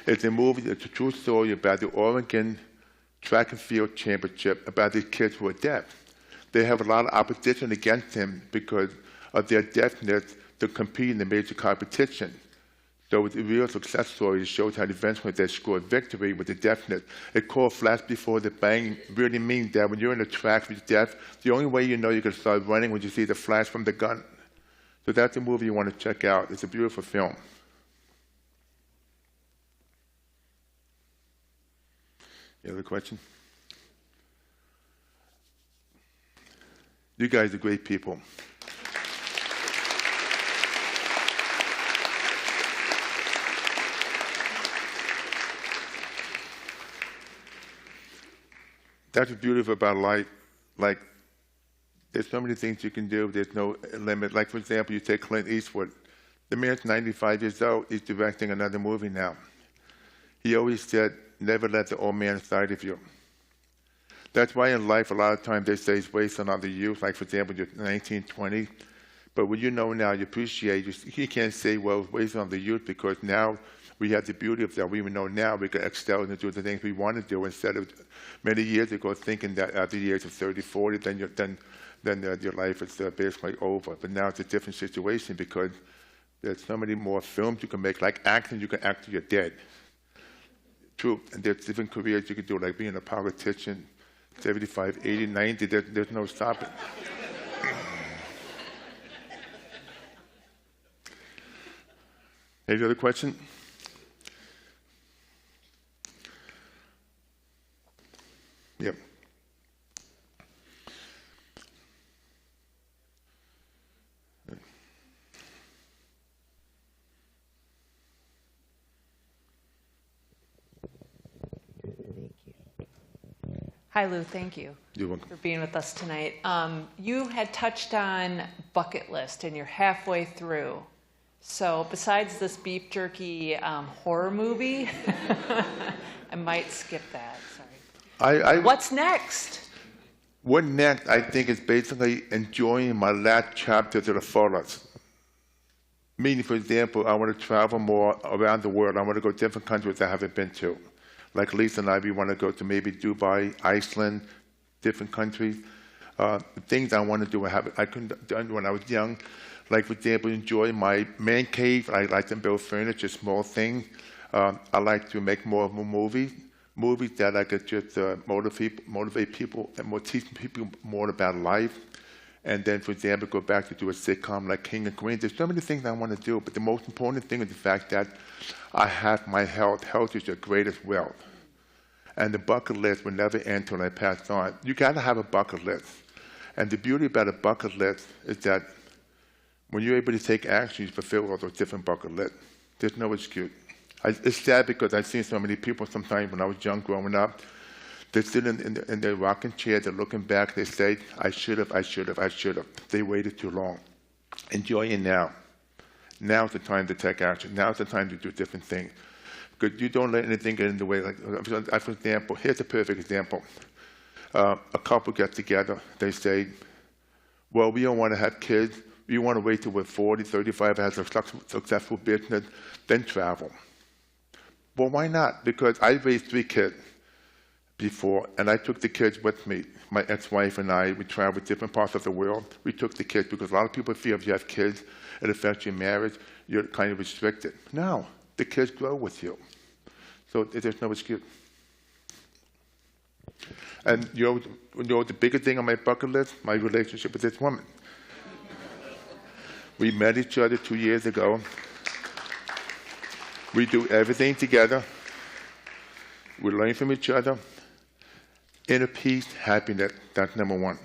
It's a movie, it's a true story about the Oregon Track and Field Championship, about these kids who are deaf. They have a lot of opposition against them because of their deafness to compete in the major competition. So it's a real success story. It shows how eventually they scored victory with the deafness. It's called Flash Before the Bang. Really means that when you're in the track with deaf, the only way you know you're going to start running when you see the flash from the gun. So that's a movie you want to check out. It's a beautiful film. Any other question? You guys are great people. That's what's beautiful about life. Like, there's so many things you can do. There's no limit. Like, for example, you take Clint Eastwood. The man's 95 years old. He's directing another movie now. He always said, never let the old man inside of you. That's why in life, a lot of times they say it's wasted on the youth. Like, for example, you're 19, 20. But when you know now, you appreciate, you can't say, well, it's wasted on the youth because now we have the beauty of that. We know now we can excel and do the things we want to do instead of many years ago thinking that at the age of 30, 40, then your life is basically over. But now it's a different situation because there's so many more films you can make. Like acting, you can act till you're dead. True, and there's different careers you can do, like being a politician, 75, 80, 90, there's no stopping. Any other question? Yep. Hi, Lou. Thank you You're welcome. for being with us tonight. You had touched on bucket list, and you're halfway through. So besides this beef jerky horror movie, I might skip that. Sorry. What's next? What next, I think, is basically enjoying my last chapter to the fullest. Meaning, for example, I want to travel more around the world. I want to go to different countries I haven't been to. Like Lisa and I, we want to go to maybe Dubai, Iceland, different countries. Things I want to do, I couldn't do when I was young. Like, for example, enjoy my man cave. I like to build furniture, small things. I like to make more movies that I could just motivate people and teach people more about life. And then, for example, go back to do a sitcom like King and Queen. There's so many things I want to do, but the most important thing is the fact that I have my health. Health is your greatest wealth. And the bucket list will never end until I pass on. You got to have a bucket list. And the beauty about a bucket list is that when you're able to take action, you fulfill all those different bucket lists. There's no excuse. It's sad because I've seen so many people sometimes when I was young growing up, they sit in their rocking chair, they're looking back, they say, I should have, I should have, I should have. They waited too long. Enjoy it now. Now's the time to take action. Now's the time to do different things. Because you don't let anything get in the way. Like, for example, here's a perfect example. A couple gets together, they say, well, we don't want to have kids. We want to wait till we're 40, 35, has a successful business, then travel. Well, why not? Because I raised 3 kids before, and I took the kids with me. My ex-wife and I, we traveled different parts of the world. We took the kids because a lot of people feel if you have kids, it affects your marriage, you're kind of restricted. No, the kids grow with you. So there's no excuse. And you know the bigger thing on my bucket list? My relationship with this woman. We met each other 2 years ago. We do everything together. We learn from each other. Inner peace, happiness, that's number one.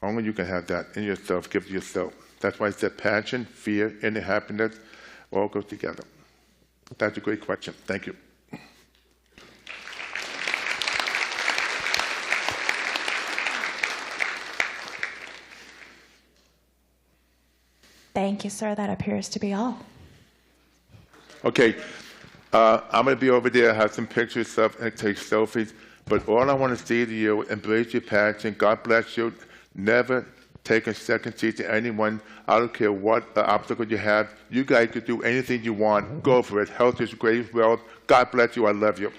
Only you can have that in yourself, give to yourself. That's why I said passion, fear, inner happiness all go together. That's a great question. Thank you. Thank you, sir. That appears to be all. Okay, I'm going to be over there, have some pictures of, and take selfies. But all I want to say to you, embrace your passion. God bless you. Never take a second seat to anyone. I don't care what obstacle you have. You guys can do anything you want. Go for it. Health is great wealth. God bless you. I love you.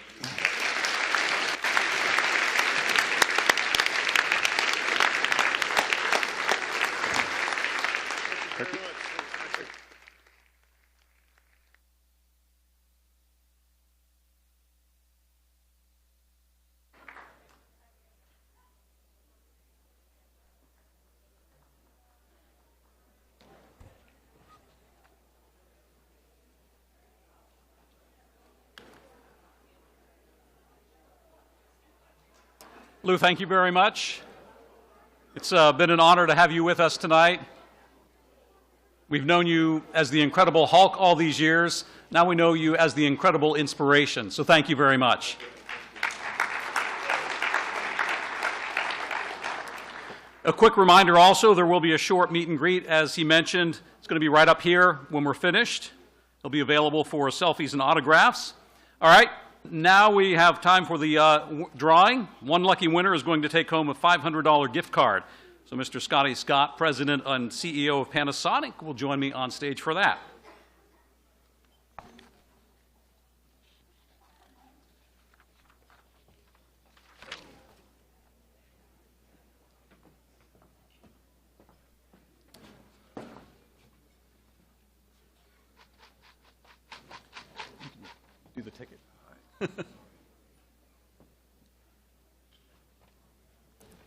Lou, thank you very much. It's been an honor to have you with us tonight. We've known you as the Incredible Hulk all these years. Now we know you as the Incredible Inspiration. So thank you very much. A quick reminder also, there will be a short meet and greet. As he mentioned, it's going to be right up here when we're finished. It'll be available for selfies and autographs. All right. Now we have time for the drawing. One lucky winner is going to take home a $500 gift card. So Mr. Scotty Scott, President and CEO of Panasonic, will join me on stage for that.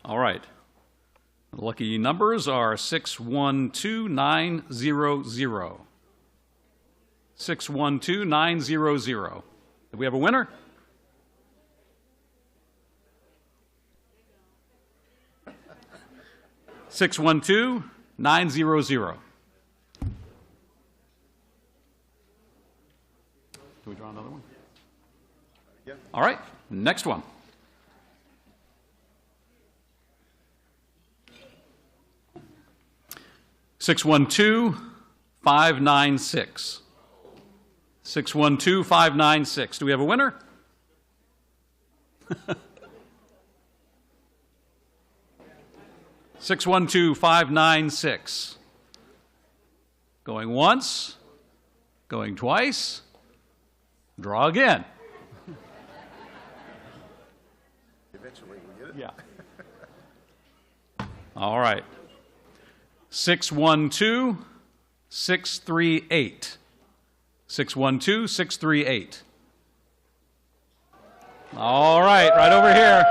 All right. The lucky numbers are 612900. 612900. Do we have a winner? $612,900. Do we draw another one? Yeah. All right, next one. $612,596. 612596. Do we have a winner? $612,596. Going once, going twice, draw again. Eventually we get it. Yeah. All right. 612,638. 612,638. All right, right over here.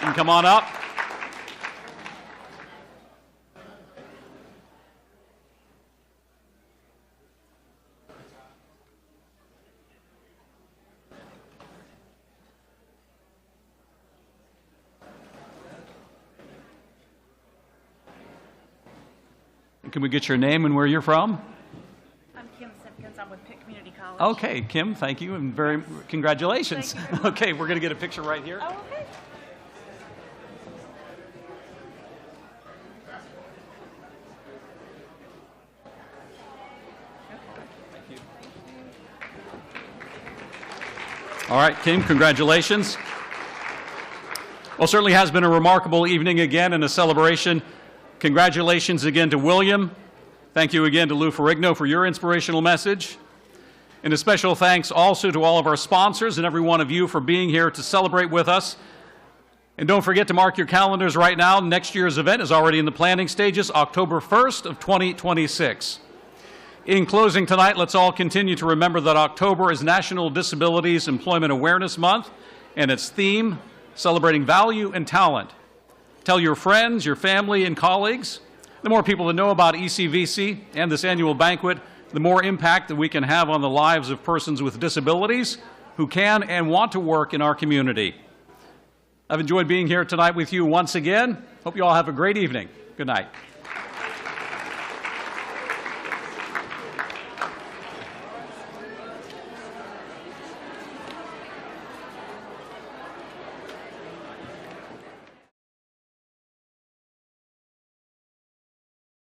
You can come on up. Can we get your name and where you're from? I'm Kim Simpkins. I'm with Pitt Community College. Okay, Kim, thank you, and very congratulations. Okay, we're going to get a picture right here. Oh, okay. All right, Kim, congratulations. Well, certainly has been a remarkable evening again and a celebration. Congratulations again to William. Thank you again to Lou Ferrigno for your inspirational message. And a special thanks also to all of our sponsors and every one of you for being here to celebrate with us. And don't forget to mark your calendars right now. Next year's event is already in the planning stages, October 1st of 2026. In closing tonight, let's all continue to remember that October is National Disabilities Employment Awareness Month, and its theme, celebrating value and talent. Tell your friends, your family, and colleagues. The more people that know about ECVC and this annual banquet, the more impact that we can have on the lives of persons with disabilities who can and want to work in our community. I've enjoyed being here tonight with you once again. Hope you all have a great evening. Good night.